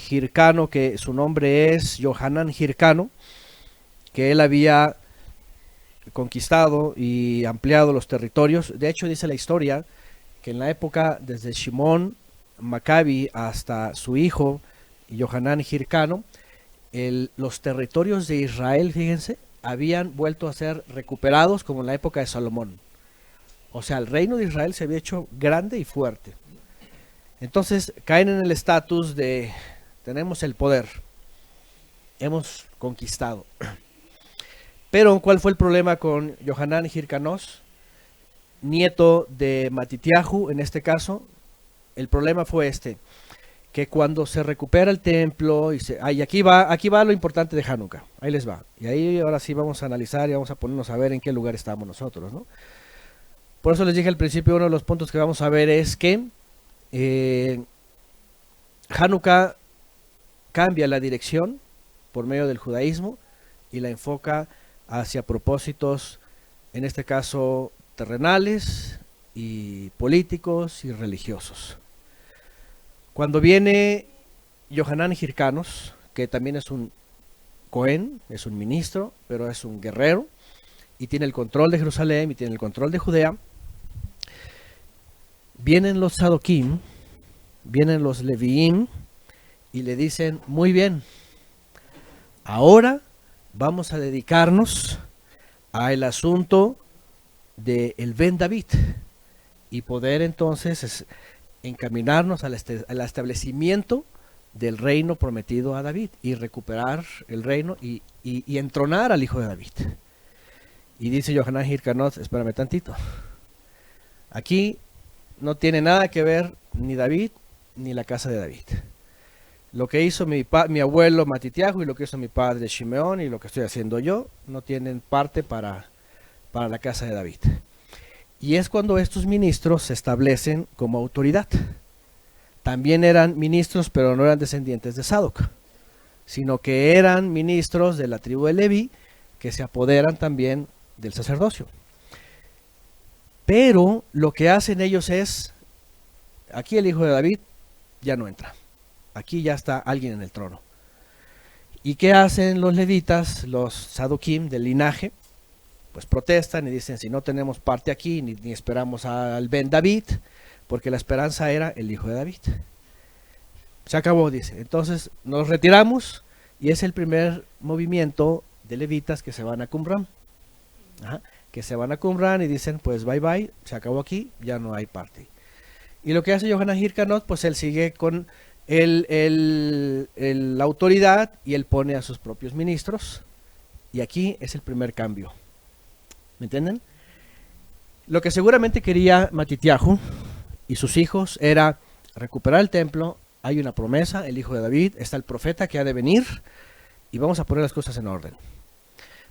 Hircano? Que su nombre es Johanan Hircano, que él había conquistado y ampliado los territorios. De hecho, dice la historia que en la época desde Shimón Maccabi hasta su hijo Johanan Hircano, los territorios de Israel, fíjense, habían vuelto a ser recuperados como en la época de Salomón. O sea, el reino de Israel se había hecho grande y fuerte. Entonces caen en el estatus de tenemos el poder, hemos conquistado. Pero ¿cuál fue el problema con Johanán Hircanos, nieto de Matitiahu en este caso? El problema fue que cuando se recupera el templo, y aquí va lo importante de Hanukkah, ahí les va. Y ahí ahora sí vamos a analizar y vamos a ponernos a ver en qué lugar estamos nosotros, ¿no? Por eso les dije al principio, uno de los puntos que vamos a ver es que Hanukkah cambia la dirección por medio del judaísmo y la enfoca hacia propósitos, en este caso terrenales y políticos y religiosos. Cuando viene Johanán Hircanos, que también es un Cohen, es un ministro, pero es un guerrero, y tiene el control de Jerusalén y tiene el control de Judea, vienen los Sadokim, vienen los Leviim, y le dicen, muy bien, ahora vamos a dedicarnos al asunto del Ben David, y poder entonces encaminarnos al establecimiento del reino prometido a David, y recuperar el reino y entronar al hijo de David. Y dice Johanán Hircanos, espérame tantito, aquí no tiene nada que ver ni David ni la casa de David. Lo que hizo mi abuelo Matitiahu y lo que hizo mi padre Shimeón y lo que estoy haciendo yo no tienen parte para la casa de David. Y es cuando estos ministros se establecen como autoridad. También eran ministros, pero no eran descendientes de Sadoc, sino que eran ministros de la tribu de Leví, que se apoderan también del sacerdocio. Pero lo que hacen ellos es, aquí el hijo de David ya no entra, aquí ya está alguien en el trono. ¿Y qué hacen los levitas, los sadokim del linaje? Pues protestan y dicen, si no tenemos parte aquí, ni esperamos al Ben David, porque la esperanza era el hijo de David. Se acabó, dice. Entonces nos retiramos y es el primer movimiento de levitas que se van a Qumran. Que se van a Qumran y dicen, pues bye bye, se acabó aquí, ya no hay parte. Y lo que hace Johanán Hircanos, pues él sigue con la autoridad y él pone a sus propios ministros. Y aquí es el primer cambio. ¿Me entienden? Lo que seguramente quería Matitiahu y sus hijos era recuperar el templo. Hay una promesa, el hijo de David, está el profeta que ha de venir y vamos a poner las cosas en orden.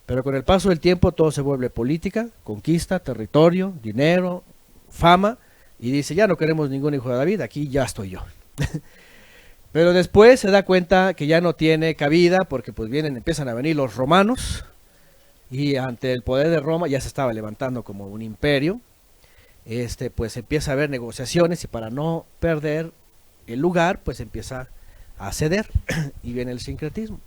Pero con el paso del tiempo todo se vuelve política, conquista, territorio, dinero, fama, y dice, ya no queremos ningún hijo de David, aquí ya estoy yo. Pero después se da cuenta que ya no tiene cabida porque pues empiezan a venir los romanos y ante el poder de Roma ya se estaba levantando como un imperio. Pues empieza a haber negociaciones y para no perder el lugar pues empieza a ceder y viene el sincretismo.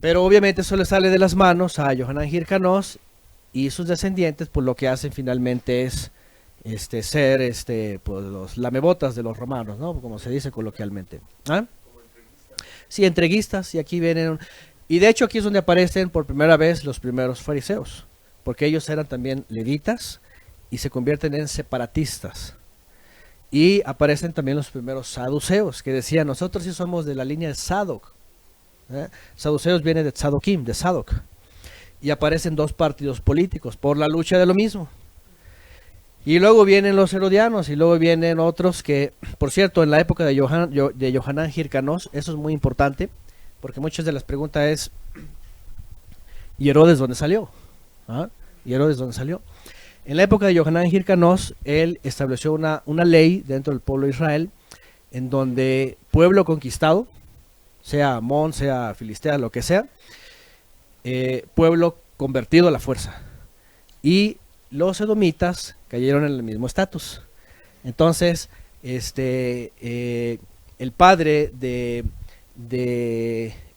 Pero obviamente eso le sale de las manos a Johanán Hircanos y sus descendientes, pues lo que hacen finalmente es ser pues los lamebotas de los romanos, ¿no? Como se dice coloquialmente. ¿Ah? Sí, entreguistas, y aquí vienen, y de hecho aquí es donde aparecen por primera vez los primeros fariseos, porque ellos eran también levitas y se convierten en separatistas. Y aparecen también los primeros saduceos, que decían, nosotros sí somos de la línea de Sadoc. Saduceos viene de Sadokim, de Sadoc. Y aparecen dos partidos políticos por la lucha de lo mismo. Y luego vienen los herodianos y luego vienen otros que, por cierto, en la época de Johanán Hircanos, eso es muy importante, porque muchas de las preguntas es, ¿y Herodes dónde salió? ¿Ah? ¿Y Herodes dónde salió? En la época de Johanán Hircanos, él estableció una ley dentro del pueblo de Israel, en donde pueblo conquistado, sea Amón, sea Filistea, lo que sea, pueblo convertido a la fuerza. Y los edomitas cayeron en el mismo estatus. Entonces, el padre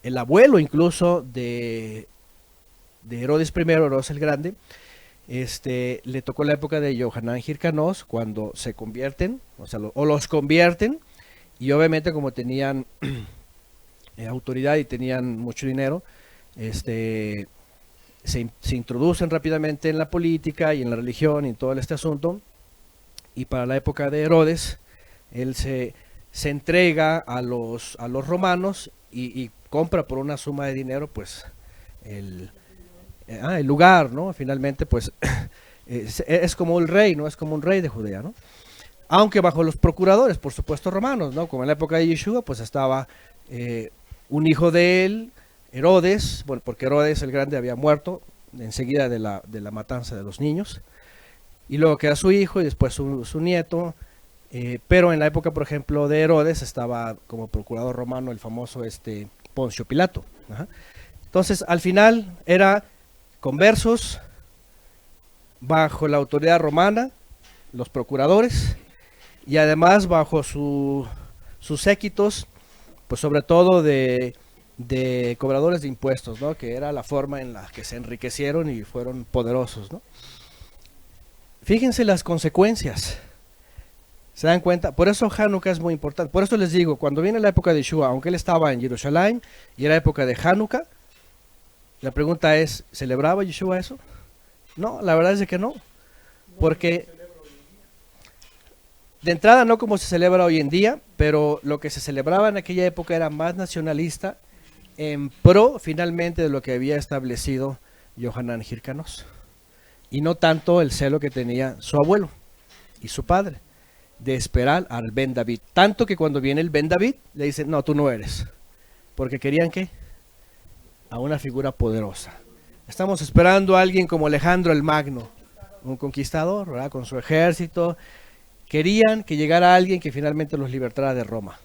el abuelo incluso de Herodes I, Herodes el Grande, le tocó la época de Johanán Hircanos, cuando se convierten, o sea, los convierten, y obviamente como tenían autoridad y tenían mucho dinero, se introducen rápidamente en la política y en la religión y en todo este asunto. Y para la época de Herodes, él se entrega a los romanos y compra por una suma de dinero pues el lugar, ¿no? Finalmente pues es como el rey, ¿no? Es como un rey de Judea, ¿no? Aunque bajo los procuradores, por supuesto, romanos, ¿no? Como en la época de Yeshua, pues estaba un hijo de él, Herodes, bueno, porque Herodes el Grande había muerto enseguida de la matanza de los niños, y luego queda su hijo y después su nieto, pero en la época, por ejemplo, de Herodes estaba como procurador romano el famoso Poncio Pilato. Ajá. Entonces, al final era conversos bajo la autoridad romana, los procuradores, y además bajo sus séquitos, pues sobre todo de cobradores de impuestos, ¿no? Que era la forma en la que se enriquecieron y fueron poderosos, ¿no? Fíjense las consecuencias. ¿Se dan cuenta? Por eso Hanukkah es muy importante. Por eso les digo, cuando viene la época de Yeshua, aunque él estaba en Jerusalén y era época de Hanukkah, la pregunta es, ¿celebraba Yeshua eso? No, la verdad es de que no. Porque de entrada no como se celebra hoy en día, pero lo que se celebraba en aquella época era más nacionalista en pro finalmente de lo que había establecido Yohanan Hirkanos. Y no tanto el celo que tenía su abuelo y su padre de esperar al Ben David. Tanto que cuando viene el Ben David le dicen, no, tú no eres. Porque querían ¿qué? A una figura poderosa. Estamos esperando a alguien como Alejandro el Magno, un conquistador, ¿verdad? Con su ejército. Querían que llegara alguien que finalmente los libertara de Roma.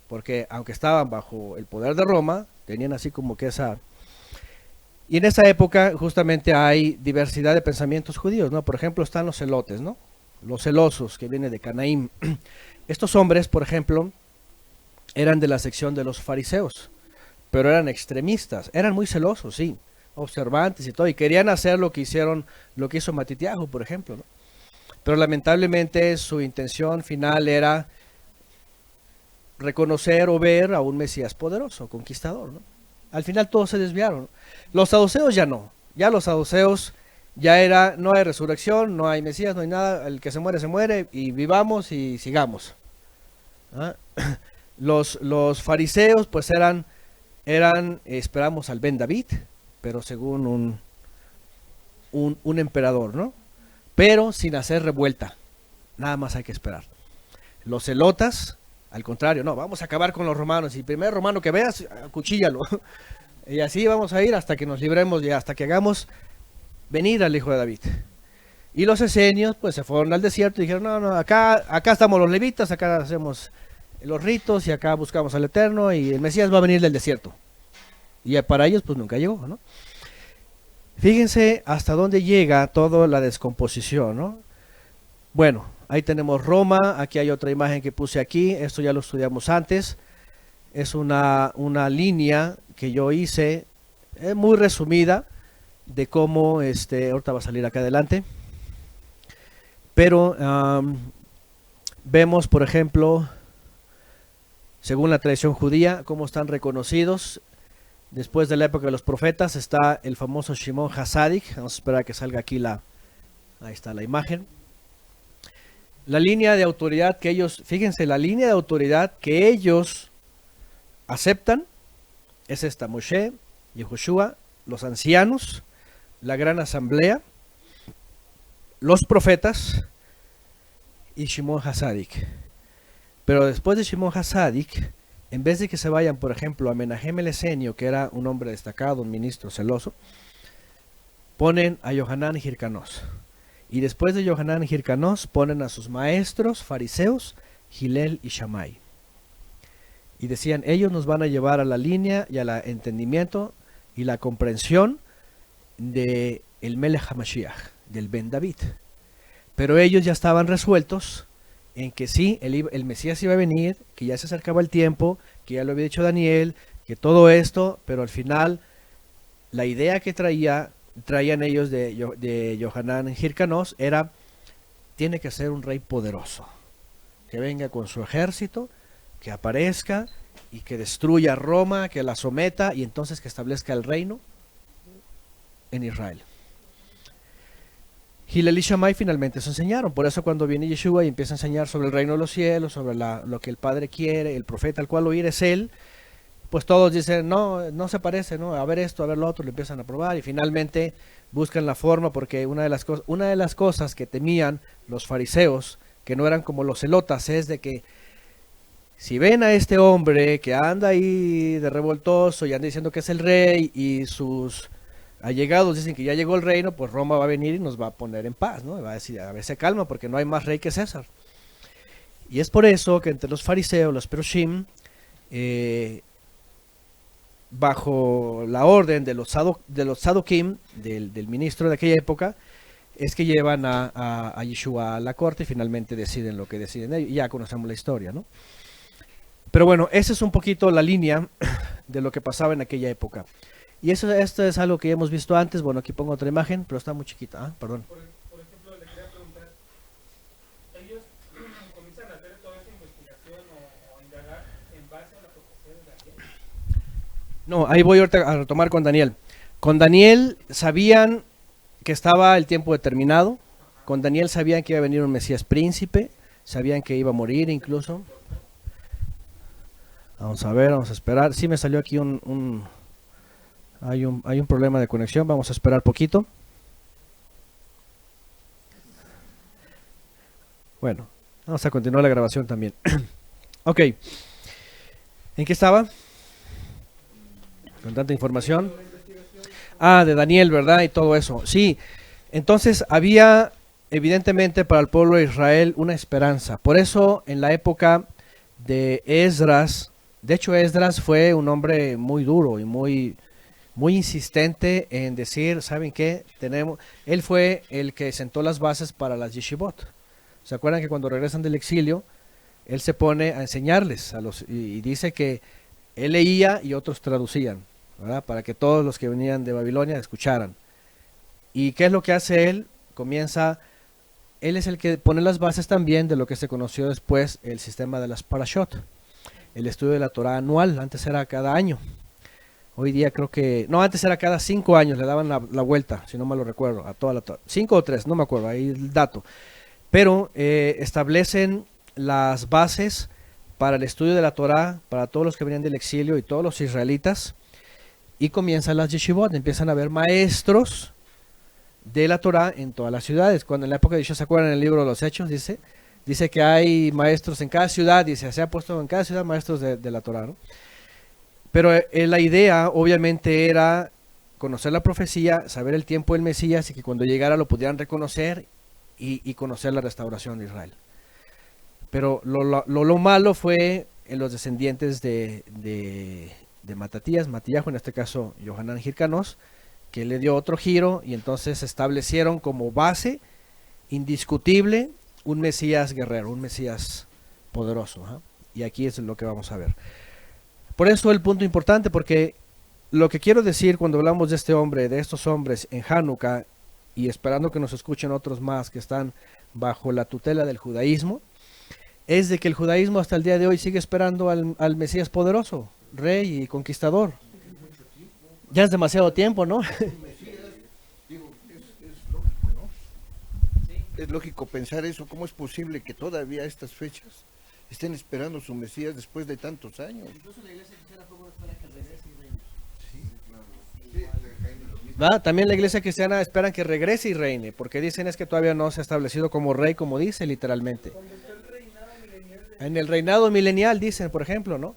Porque aunque estaban bajo el poder de Roma, tenían así como que esa... Y en esa época justamente hay diversidad de pensamientos judíos, ¿no? Por ejemplo, están los celotes, ¿no? Los celosos que vienen de Canaim. Estos hombres, por ejemplo, eran de la sección de los fariseos, pero eran extremistas, eran muy celosos, sí, observantes y todo, y querían hacer lo que hizo Matitiahu, por ejemplo, ¿no? Pero lamentablemente su intención final era reconocer o ver a un Mesías poderoso, conquistador, ¿no? Al final todos se desviaron. Los saduceos ya no, ya los saduceos ya era, no hay resurrección, no hay Mesías, no hay nada, el que se muere y vivamos y sigamos. ¿Ah? Los fariseos pues eran esperamos al Ben David, pero según un emperador, ¿no? Pero sin hacer revuelta, nada más hay que esperar. Los celotas, al contrario, no, vamos a acabar con los romanos, y el primer romano que veas, acuchíllalo. Y así vamos a ir hasta que nos libremos y hasta que hagamos venir al hijo de David. Y los esenios pues se fueron al desierto y dijeron, no, acá estamos los levitas, acá hacemos los ritos y acá buscamos al Eterno y el Mesías va a venir del desierto. Y para ellos pues nunca llegó, ¿no? Fíjense hasta dónde llega toda la descomposición, ¿no? Bueno, ahí tenemos Roma, aquí hay otra imagen que puse aquí, esto ya lo estudiamos antes, es una línea que yo hice, muy resumida, de cómo, ahorita va a salir acá adelante, pero vemos, por ejemplo, según la tradición judía, cómo están reconocidos. Después de la época de los profetas está el famoso Shimon HaTzadik. Vamos a esperar a que salga aquí ahí está la imagen. La línea de autoridad que ellos, fíjense, la línea de autoridad que ellos aceptan es esta: Moshe, Yehoshua, los ancianos, la gran asamblea, los profetas y Shimon HaTzadik. Pero después de Shimon HaTzadik, en vez de que se vayan, por ejemplo, a Menahem el Esenio, que era un hombre destacado, un ministro celoso, ponen a Yohanan Hirkanos. Y después de Yohanan Hirkanos, ponen a sus maestros fariseos, Hillel y Shammai. Y decían, ellos nos van a llevar a la línea y al entendimiento y la comprensión de el Melech HaMashiach, del Ben David. Pero ellos ya estaban resueltos en que sí, el Mesías iba a venir, que ya se acercaba el tiempo, que ya lo había dicho Daniel, que todo esto, pero al final la idea que traían ellos de Yohanan Hirkanos era, tiene que ser un rey poderoso, que venga con su ejército, que aparezca y que destruya Roma, que la someta y entonces que establezca el reino en Israel. Hillel y Shammai finalmente se enseñaron. Por eso cuando viene Yeshua y empieza a enseñar sobre el reino de los cielos, sobre lo que el Padre quiere, el profeta al cual oír es él, pues todos dicen, no, no se parece, ¿no? A ver esto, a ver lo otro, lo empiezan a probar y finalmente buscan la forma, porque una de las cosas que temían los fariseos, que no eran como los celotas, es de que si ven a este hombre que anda ahí de revoltoso y anda diciendo que es el rey y sus allegados dicen que ya llegó el reino, pues Roma va a venir y nos va a poner en paz, ¿no? Va a decir, a ver, se calma porque no hay más rey que César. Y es por eso que entre los fariseos, los perushim, bajo la orden de los sadokim, del ministro de aquella época, es que llevan a Yeshua a la corte y finalmente deciden lo que deciden ellos. Y ya conocemos la historia, ¿no? Pero bueno, esa es un poquito la línea de lo que pasaba en aquella época. Y esto es algo que ya hemos visto antes. Bueno, aquí pongo otra imagen, pero está muy chiquita. Ah, perdón. Por ejemplo, le quería preguntar, ellos comienzan a hacer toda esa investigación o indagar en base a la profecía de Daniel. No, ahí voy ahorita a retomar con Daniel. Con Daniel sabían que estaba el tiempo determinado. Con Daniel sabían que iba a venir un Mesías príncipe. Sabían que iba a morir incluso. Vamos a ver, vamos a esperar. Sí me salió aquí hay un problema de conexión. Vamos a esperar poquito. Bueno, vamos a continuar la grabación también. Ok. ¿En qué estaba? Con tanta información. Ah, de Daniel, ¿verdad? Y todo eso. Sí. Entonces había evidentemente para el pueblo de Israel una esperanza. Por eso en la época de Esdras, de hecho Esdras fue un hombre muy duro y muy insistente en decir, ¿saben qué? Él fue el que sentó las bases para las yeshivot. ¿Se acuerdan que cuando regresan del exilio, él se pone a enseñarles y dice que él leía y otros traducían, ¿verdad? Para que todos los que venían de Babilonia escucharan. ¿Y qué es lo que hace él? Él es el que pone las bases también de lo que se conoció después, el sistema de las parashot, el estudio de la Torah anual. Antes era cada año. Hoy día creo que, no, antes era cada 5 años, le daban la vuelta, si no mal lo recuerdo, a toda la Torah. 5 o 3, no me acuerdo, ahí el dato. Pero establecen las bases para el estudio de la Torah, para todos los que venían del exilio y todos los israelitas, y comienzan las yeshivot, empiezan a haber maestros de la Torah en todas las ciudades. Cuando en la época de Yeshua, ¿se acuerdan en el libro de los Hechos? Dice que hay maestros en cada ciudad, dice, se ha puesto en cada ciudad maestros de la Torah, ¿no? Pero la idea obviamente era conocer la profecía, saber el tiempo del Mesías y que cuando llegara lo pudieran reconocer y conocer la restauración de Israel. Pero lo malo fue en los descendientes de Matillahu, en este caso Yohanan Hircanos, que le dio otro giro y entonces establecieron como base indiscutible un Mesías guerrero, un Mesías poderoso. ¿Eh? Y aquí es lo que vamos a ver. Por eso el punto importante, porque lo que quiero decir cuando hablamos de este hombre, de estos hombres en Hanukkah, y esperando que nos escuchen otros más que están bajo la tutela del judaísmo, es de que el judaísmo hasta el día de hoy sigue esperando al Mesías poderoso, rey y conquistador. Ya es demasiado tiempo, ¿no? Es lógico pensar eso. ¿Cómo es posible que todavía a estas fechas estén esperando su Mesías después de tantos años? Incluso la iglesia cristiana espera que regrese y reine. ¿Va? También la iglesia cristiana espera que regrese y reine, porque dicen es que todavía no se ha establecido como rey, como dice literalmente. En el reinado milenial dicen, por ejemplo, ¿no?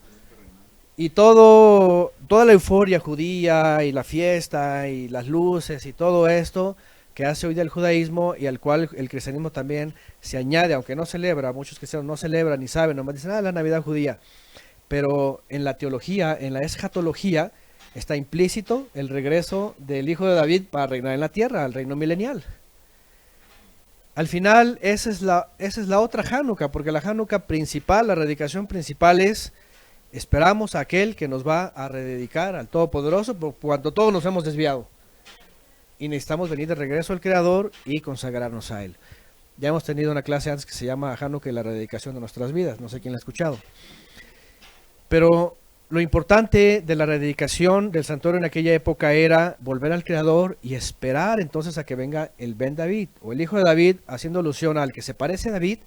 Y toda la euforia judía y la fiesta y las luces y todo esto que hace hoy del judaísmo y al cual el cristianismo también se añade, aunque no celebra, muchos cristianos no celebran ni saben, nomás dicen, la Navidad judía. Pero en la teología, en la escatología, está implícito el regreso del hijo de David para reinar en la tierra, al reino milenial. Al final, esa es la otra Hanukkah, porque la Hanukkah principal, la rededicación principal es, esperamos a aquel que nos va a rededicar al Todopoderoso, por cuanto todos nos hemos desviado. Y necesitamos venir de regreso al Creador y consagrarnos a Él. Ya hemos tenido una clase antes que se llama Hanukkah y la rededicación de nuestras vidas, no sé quién la ha escuchado. Pero lo importante de la rededicación del santuario en aquella época era volver al Creador y esperar entonces a que venga el Ben David, o el hijo de David, haciendo alusión al que se parece a David,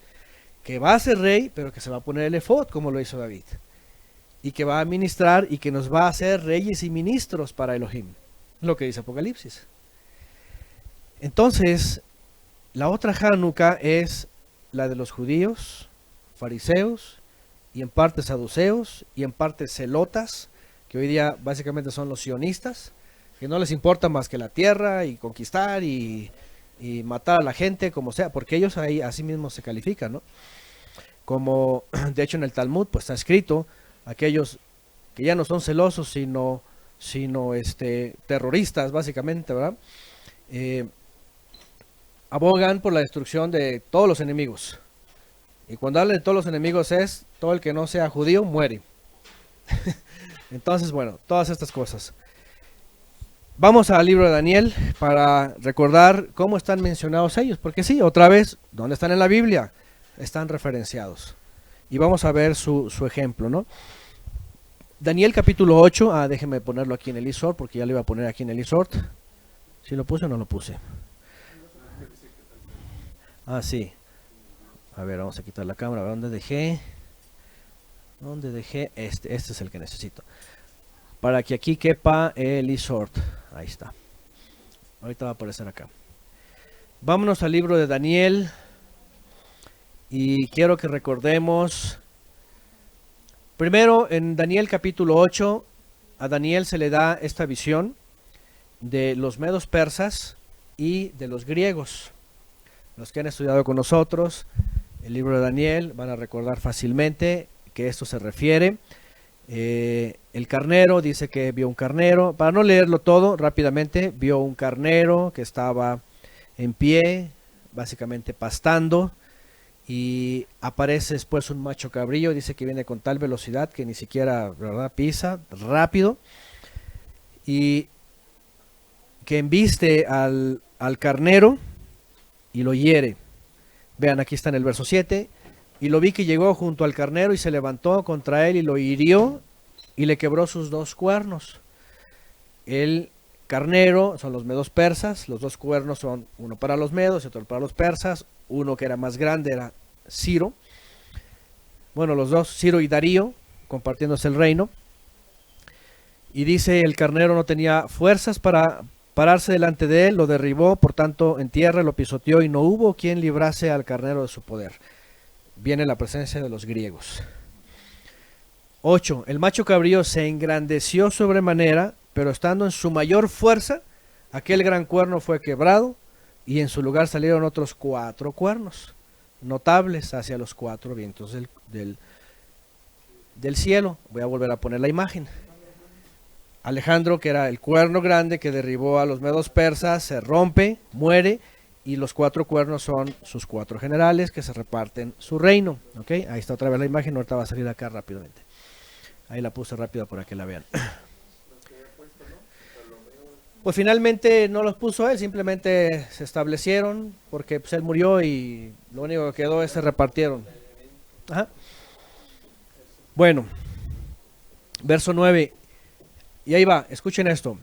que va a ser rey, pero que se va a poner el efod como lo hizo David, y que va a ministrar y que nos va a hacer reyes y ministros para Elohim, lo que dice Apocalipsis. Entonces, la otra Hanukkah es la de los judíos, fariseos, y en parte saduceos, y en parte celotas, que hoy día básicamente son los sionistas, que no les importa más que la tierra y conquistar y matar a la gente como sea, porque ellos ahí así mismo se califican, ¿no? Como de hecho en el Talmud pues está escrito, aquellos que ya no son celosos sino terroristas básicamente, ¿verdad? Abogan por la destrucción de todos los enemigos. Y cuando habla de todos los enemigos es todo el que no sea judío muere. Entonces, bueno, todas estas cosas. Vamos al libro de Daniel para recordar cómo están mencionados ellos, porque sí, otra vez, ¿dónde están en la Biblia? Están referenciados. Y vamos a ver su ejemplo, ¿no? Daniel capítulo 8, déjenme ponerlo aquí en el eSword, porque ya lo iba a poner aquí en el eSword. ¿Sí lo puse o no lo puse? Sí. A ver, vamos a quitar la cámara. ¿Dónde dejé? ¿Dónde dejé? Este es el que necesito. Para que aquí quepa el eSword. Ahí está. Ahorita va a aparecer acá. Vámonos al libro de Daniel. Y quiero que recordemos. Primero, en Daniel capítulo 8, a Daniel se le da esta visión de los medos persas y de los griegos. Los que han estudiado con nosotros el libro de Daniel van a recordar fácilmente que esto se refiere. El carnero, dice que vio un carnero. Para no leerlo todo rápidamente, vio un carnero que estaba en pie, básicamente pastando. Y aparece después un macho cabrillo, dice que viene con tal velocidad que ni siquiera, ¿verdad?, pisa, rápido. Y que embiste al carnero y lo hiere. Vean, aquí está en el verso 7. Y lo vi que llegó junto al carnero y se levantó contra él y lo hirió y le quebró sus 2 cuernos. El carnero son los medos persas, los 2 cuernos son uno para los medos y otro para los persas. Uno que era más grande era Ciro. Bueno, los dos, Ciro y Darío, compartiéndose el reino. Y dice, el carnero no tenía fuerzas para pararse delante de él, lo derribó, por tanto en tierra lo pisoteó y no hubo quien librase al carnero de su poder. Viene la presencia de los griegos. 8. El macho cabrío se engrandeció sobremanera, pero estando en su mayor fuerza, aquel gran cuerno fue quebrado y en su lugar salieron otros 4 cuernos, notables hacia los 4 vientos del cielo. Voy a volver a poner la imagen. Alejandro, que era el cuerno grande que derribó a los medos persas, se rompe, muere, y los 4 cuernos son sus 4 generales que se reparten su reino. ¿Okay? Ahí está otra vez la imagen, ahorita va a salir acá rápidamente. Ahí la puse rápido para que la vean. Pues finalmente no los puso él, simplemente se establecieron, porque pues, él murió y lo único que quedó es se repartieron. Ajá. Bueno, verso 9. Y ahí va, escuchen esto.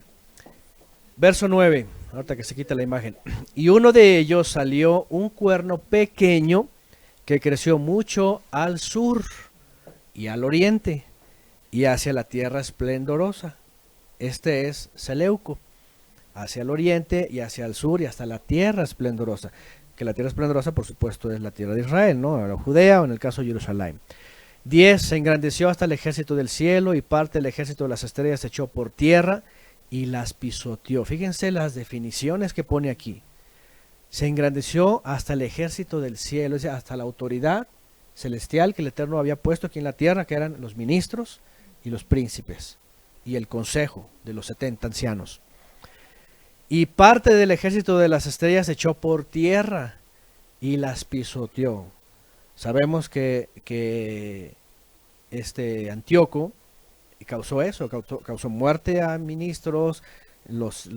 Verso 9, ahorita que se quita la imagen. Y uno de ellos salió un cuerno pequeño que creció mucho al sur y al oriente y hacia la tierra esplendorosa. Este es Seleuco, hacia el oriente y hacia el sur y hasta la tierra esplendorosa. Que la tierra esplendorosa, por supuesto, es la tierra de Israel, ¿no? La Judea o en el caso de Jerusalén. 10. Se engrandeció hasta el ejército del cielo y parte del ejército de las estrellas se echó por tierra y las pisoteó. Fíjense las definiciones que pone aquí. Se engrandeció hasta el ejército del cielo, es decir, hasta la autoridad celestial que el Eterno había puesto aquí en la tierra, que eran los ministros y los príncipes y el consejo de los 70 ancianos. Y parte del ejército de las estrellas se echó por tierra y las pisoteó. Sabemos que Antíoco causó eso, causó muerte a ministros, los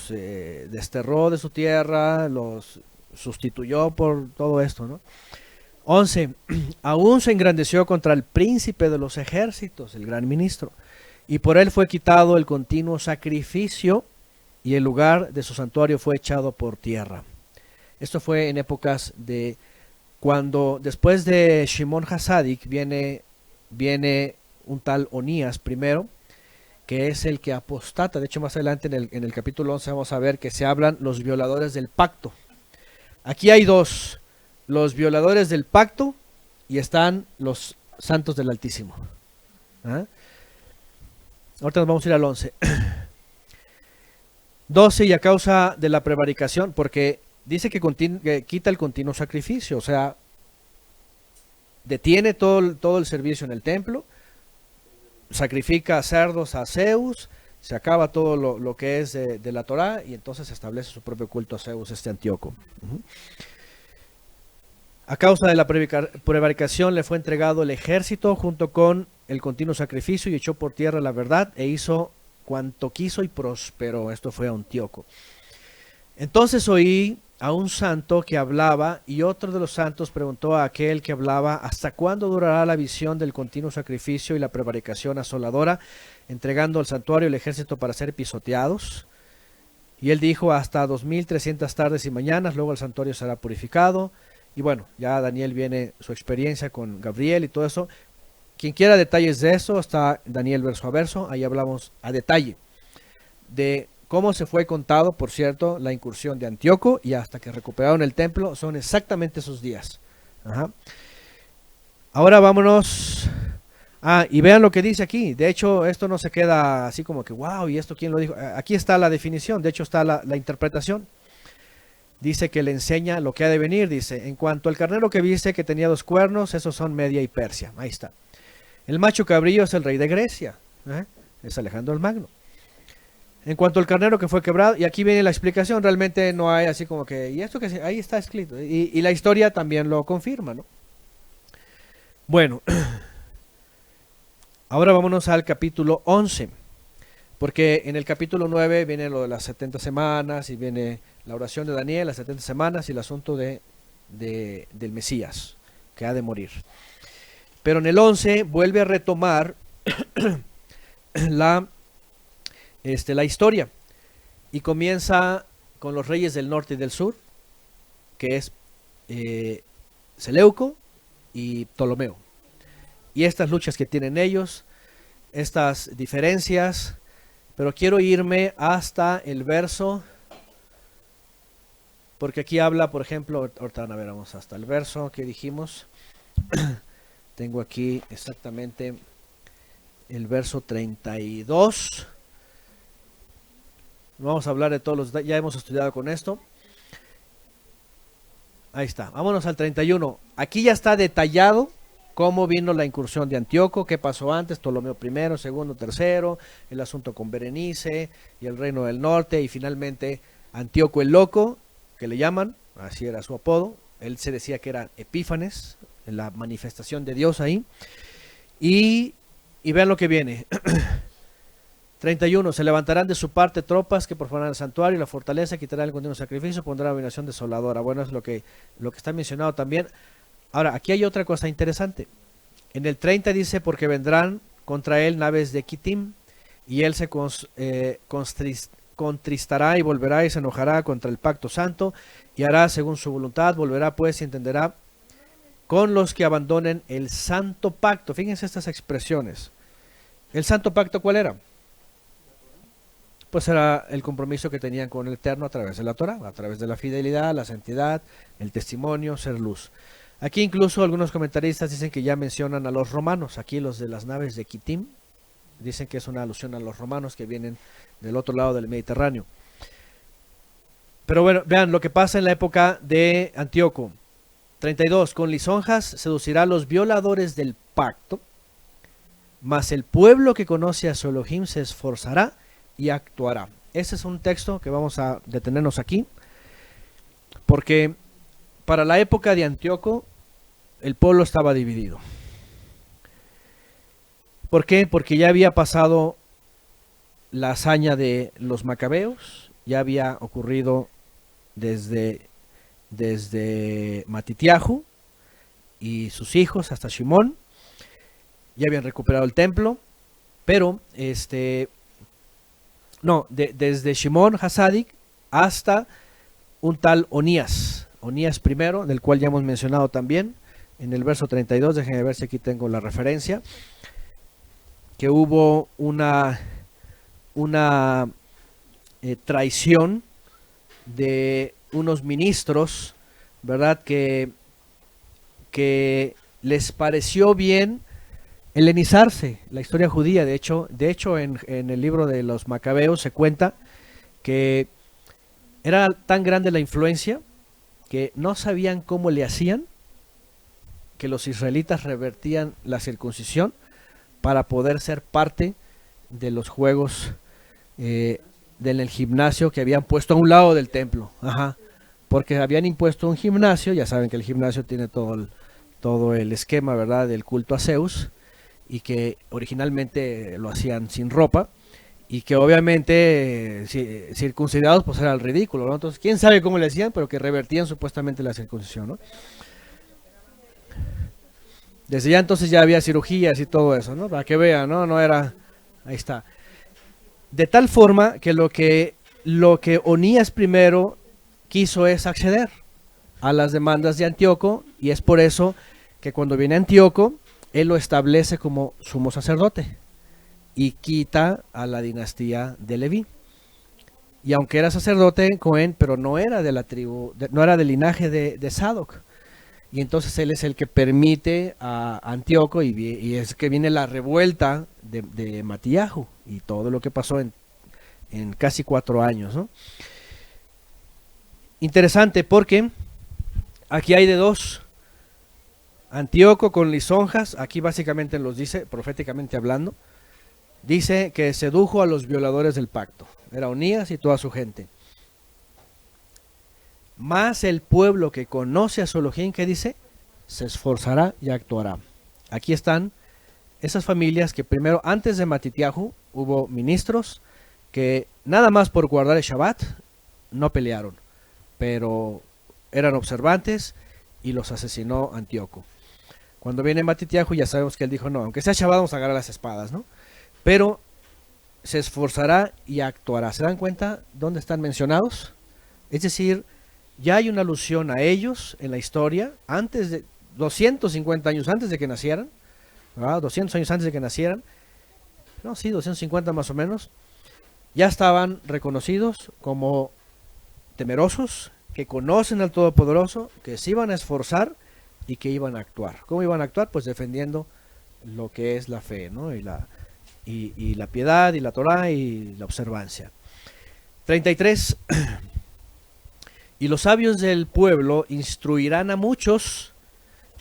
desterró de su tierra, los sustituyó por todo esto, ¿no? 11. Aún se engrandeció contra el príncipe de los ejércitos, el gran ministro, y por él fue quitado el continuo sacrificio y el lugar de su santuario fue echado por tierra. Esto fue en épocas de cuando después de Shimon Hasadik viene un tal Onías primero, que es el que apostata. De hecho, más adelante en el capítulo 11 vamos a ver que se hablan los violadores del pacto. Aquí hay dos, los violadores del pacto y están los santos del Altísimo. ¿Ah? Ahorita nos vamos a ir al 11. 12, y a causa de la prevaricación, porque dice que quita el continuo sacrificio, o sea, detiene todo el servicio en el templo, sacrifica cerdos a Zeus, se acaba todo lo que es de la Torá y entonces establece su propio culto a Zeus, Antíoco. A causa de la prevaricación le fue entregado el ejército junto con el continuo sacrificio y echó por tierra la verdad e hizo cuanto quiso y prosperó. Esto fue Antíoco. Entonces oí a un santo que hablaba y otro de los santos preguntó a aquel que hablaba: ¿hasta cuándo durará la visión del continuo sacrificio y la prevaricación asoladora, entregando al santuario el ejército para ser pisoteados? Y él dijo: hasta 2300 tardes y mañanas, luego el santuario será purificado. Y bueno, ya Daniel viene su experiencia con Gabriel y todo eso. Quien quiera detalles de eso, está Daniel verso a verso, ahí hablamos a detalle de cómo se fue contado, por cierto, la incursión de Antíoco y hasta que recuperaron el templo, son exactamente esos días. Ajá. Ahora vámonos. Y vean lo que dice aquí. De hecho, esto no se queda así como que, wow, ¿y esto quién lo dijo? Aquí está la definición, de hecho está la interpretación. Dice que le enseña lo que ha de venir. Dice: en cuanto al carnero que viste que tenía 2 cuernos, esos son Media y Persia. Ahí está. El macho cabrillo es el rey de Grecia. Es Alejandro el Magno. En cuanto al carnero que fue quebrado, y aquí viene la explicación, realmente no hay así como que, y esto que ahí está escrito, y la historia también lo confirma, ¿no? Bueno, ahora vámonos al capítulo 11, porque en el capítulo 9 viene lo de las 70 semanas, y viene la oración de Daniel, las 70 semanas, y el asunto del Mesías, que ha de morir. Pero en el 11 vuelve a retomar la historia y comienza con los reyes del norte y del sur, que es Seleuco y Ptolomeo, y estas luchas que tienen ellos, estas diferencias. Pero quiero irme hasta el verso, porque aquí habla, por ejemplo, ahorita van a ver, vamos hasta el verso que dijimos. Tengo aquí exactamente el verso 32. Vamos a hablar de todos los, ya hemos estudiado con esto. Ahí está, vámonos al 31. Aquí ya está detallado cómo vino la incursión de Antíoco, qué pasó antes, Ptolomeo I, segundo, tercero, el asunto con Berenice y el reino del norte, y finalmente Antíoco el Loco, que le llaman, así era su apodo. Él se decía que era Epífanes, la manifestación de Dios ahí. Y vean lo que viene. 31. Se levantarán de su parte tropas que profanarán el santuario y la fortaleza, quitarán el continuo sacrificio, pondrán abominación desoladora. Bueno, es lo que está mencionado también. Ahora, aquí hay otra cosa interesante. En el 30 dice: porque vendrán contra él naves de Kitim, y él se contristará y volverá y se enojará contra el pacto santo, y hará según su voluntad, volverá pues y entenderá con los que abandonen el santo pacto. Fíjense estas expresiones. ¿El santo pacto cuál era? Pues era el compromiso que tenían con el Eterno a través de la Torah, a través de la fidelidad, la santidad, el testimonio, ser luz. Aquí incluso algunos comentaristas dicen que ya mencionan a los romanos. Aquí los de las naves de Kitim dicen que es una alusión a los romanos que vienen del otro lado del Mediterráneo. Pero bueno, vean lo que pasa en la época de Antíoco. 32. Con lisonjas seducirá a los violadores del pacto, mas el pueblo que conoce a su Elohim se esforzará y actuará. Ese es un texto que vamos a detenernos aquí, porque para la época de Antíoco el pueblo estaba dividido. ¿Por qué? Porque ya había pasado la hazaña de los macabeos, ya había ocurrido desde Matitiahu, y sus hijos hasta Shimón. Ya habían recuperado el templo, pero desde Shimón Hasadik hasta un tal Onías primero, del cual ya hemos mencionado también en el verso 32. Déjenme ver si aquí tengo la referencia, que hubo una traición de unos ministros, ¿verdad? Que les pareció bien helenizarse la historia judía. De hecho en el libro de los Macabeos se cuenta que era tan grande la influencia que no sabían cómo le hacían que los israelitas revertían la circuncisión para poder ser parte de los juegos del gimnasio que habían puesto a un lado del templo. Porque habían impuesto un gimnasio. Ya saben que el gimnasio tiene todo el esquema, ¿verdad?, del culto a Zeus, y que originalmente lo hacían sin ropa, y que obviamente circuncidados pues era el ridículo, ¿no? Entonces, quién sabe cómo le hacían, pero que revertían supuestamente la circuncisión, ¿no? Desde ya entonces ya había cirugías y todo eso, ¿no? Para que vean, ¿no? No era... Ahí está. De tal forma que lo que Onías primero quiso es acceder a las demandas de Antíoco, y es por eso que cuando viene Antíoco, él lo establece como sumo sacerdote y quita a la dinastía de Leví. Y aunque era sacerdote Cohen, pero no era de la tribu, no era del linaje de Sadoc. Y entonces él es el que permite a Antíoco, y es que viene la revuelta de Matillahu y todo lo que pasó en casi 4 años, ¿no? Interesante, porque aquí hay de dos. Antíoco con lisonjas, aquí básicamente los dice, proféticamente hablando, dice que sedujo a los violadores del pacto. Era Onías y toda su gente. Más el pueblo que conoce a su Elohim, que dice, se esforzará y actuará. Aquí están esas familias que primero, antes de Matitiahu, hubo ministros que nada más por guardar el Shabbat no pelearon, pero eran observantes, y los asesinó Antíoco. Cuando viene Matitiahu, ya sabemos que él dijo, no, aunque sea Shabbat vamos a agarrar las espadas, ¿no? Pero se esforzará y actuará. ¿Se dan cuenta dónde están mencionados? Es decir, ya hay una alusión a ellos en la historia, antes de 250 años antes de que nacieran, ¿verdad? 200 años antes de que nacieran, no, sí, 250 más o menos, ya estaban reconocidos como temerosos, que conocen al Todopoderoso, que se iban a esforzar y que iban a actuar. ¿Cómo iban a actuar? Pues defendiendo lo que es la fe, ¿no? Y la piedad, y la Torah, y la observancia. 33. Y los sabios del pueblo instruirán a muchos,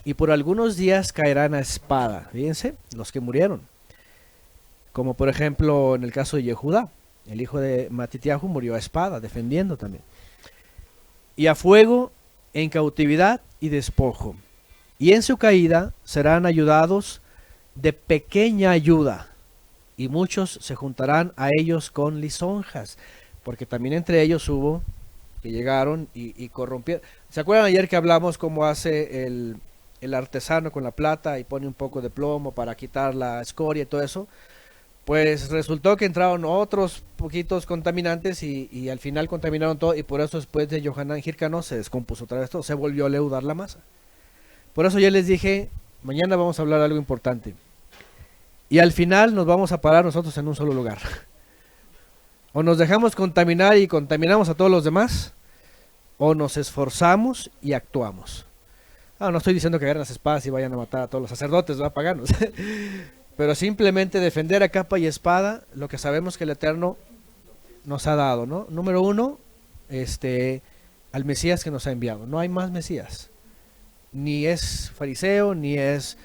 y por algunos días caerán a espada. Fíjense, los que murieron. Como por ejemplo en el caso de Yehudá, el hijo de Matitiahu murió a espada, defendiendo también. Y a fuego, en cautividad y despojo. Y en su caída serán ayudados de pequeña ayuda, y muchos se juntarán a ellos con lisonjas, porque también entre ellos hubo que llegaron y corrompieron. ¿Se acuerdan ayer que hablamos cómo hace el artesano con la plata y pone un poco de plomo para quitar la escoria y todo eso? Pues resultó que entraron otros poquitos contaminantes y al final contaminaron todo, y por eso después de Yohanan Hircano se descompuso otra vez todo, se volvió a leudar la masa. Por eso ya les dije, mañana vamos a hablar de algo importante. Y al final nos vamos a parar nosotros en un solo lugar. O nos dejamos contaminar y contaminamos a todos los demás, o nos esforzamos y actuamos. No estoy diciendo que agarren las espadas y vayan a matar a todos los sacerdotes, ¿verdad? Paganos. Pero simplemente defender a capa y espada lo que sabemos que el Eterno nos ha dado, ¿no? Número 1, al Mesías que nos ha enviado. No hay más Mesías. Ni es fariseo, ni es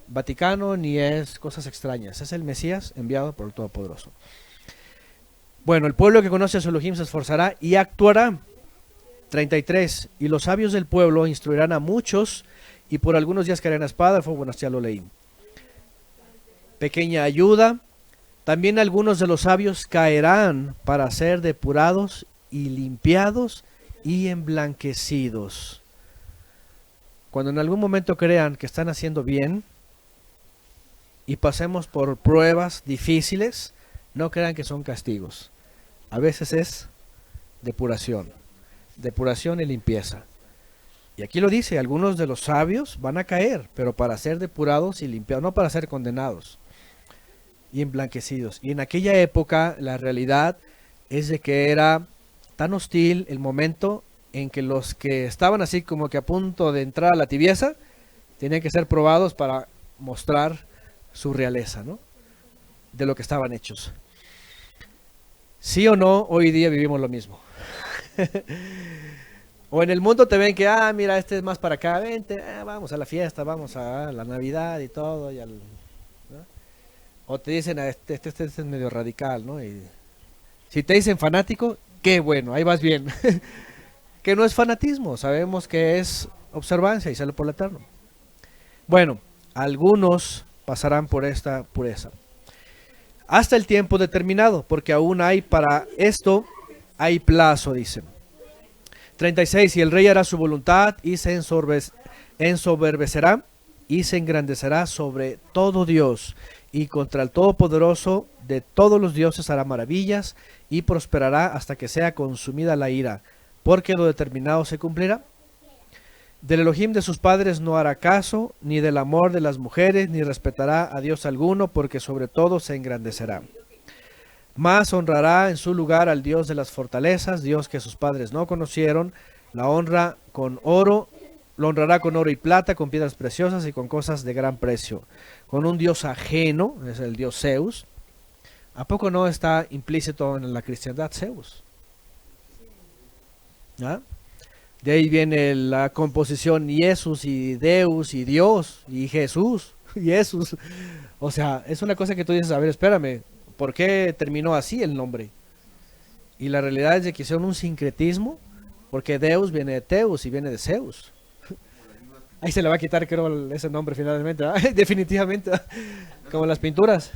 Vaticano, ni es cosas extrañas. Es el Mesías enviado por el Todopoderoso. Bueno, el pueblo que conoce a su Elohim se esforzará y actuará. 33. Y los sabios del pueblo instruirán a muchos, y por algunos días caerán a espada. Bueno, ya lo leí. Pequeña ayuda. También algunos de los sabios caerán para ser depurados y limpiados y emblanquecidos. cuando en algún momento crean que están haciendo bien y pasemos por pruebas difíciles, no crean que son castigos. A veces es depuración y limpieza. Y aquí lo dice, algunos de los sabios van a caer, pero para ser depurados y limpiados, no para ser condenados y emblanquecidos. Y en aquella época la realidad es de que era tan hostil el momento en que los que estaban así como que a punto de entrar a la tibieza, tenían que ser probados para mostrar su realeza, ¿no? De lo que estaban hechos. Sí o no, hoy día vivimos lo mismo. O en el mundo te ven que, mira, este es más para acá, vente, vamos a la fiesta, vamos a la Navidad y todo. ¿No? O te dicen, este es medio radical, ¿no? Y si te dicen fanático, qué bueno, ahí vas bien. Que no es fanatismo, sabemos que es observancia y sale por el Eterno. Bueno, algunos pasarán por esta pureza. Hasta el tiempo determinado, porque aún hay para esto, hay plazo, dice. 36, y el rey hará su voluntad y se ensoberbecerá y se engrandecerá sobre todo Dios, y contra el Todopoderoso de todos los dioses hará maravillas, y prosperará hasta que sea consumida la ira, porque lo determinado se cumplirá. Del Elohim de sus padres no hará caso, ni del amor de las mujeres, ni respetará a Dios alguno, porque sobre todo se engrandecerá. Mas honrará en su lugar al Dios de las fortalezas, Dios que sus padres no conocieron, la honra con oro, lo honrará con oro y plata, con piedras preciosas y con cosas de gran precio, con un Dios ajeno, es el Dios Zeus. ¿A poco no está implícito en la cristiandad Zeus? ¿Ah? De ahí viene la composición Jesús y Deus y Dios y Jesús, Jesús. O sea, es una cosa que tú dices, a ver, espérame, ¿por qué terminó así el nombre? Y la realidad es de que hicieron un sincretismo, porque Deus viene de Teus y viene de Zeus. Ahí se le va a quitar, creo, ese nombre finalmente, ¿eh? Definitivamente, como las pinturas.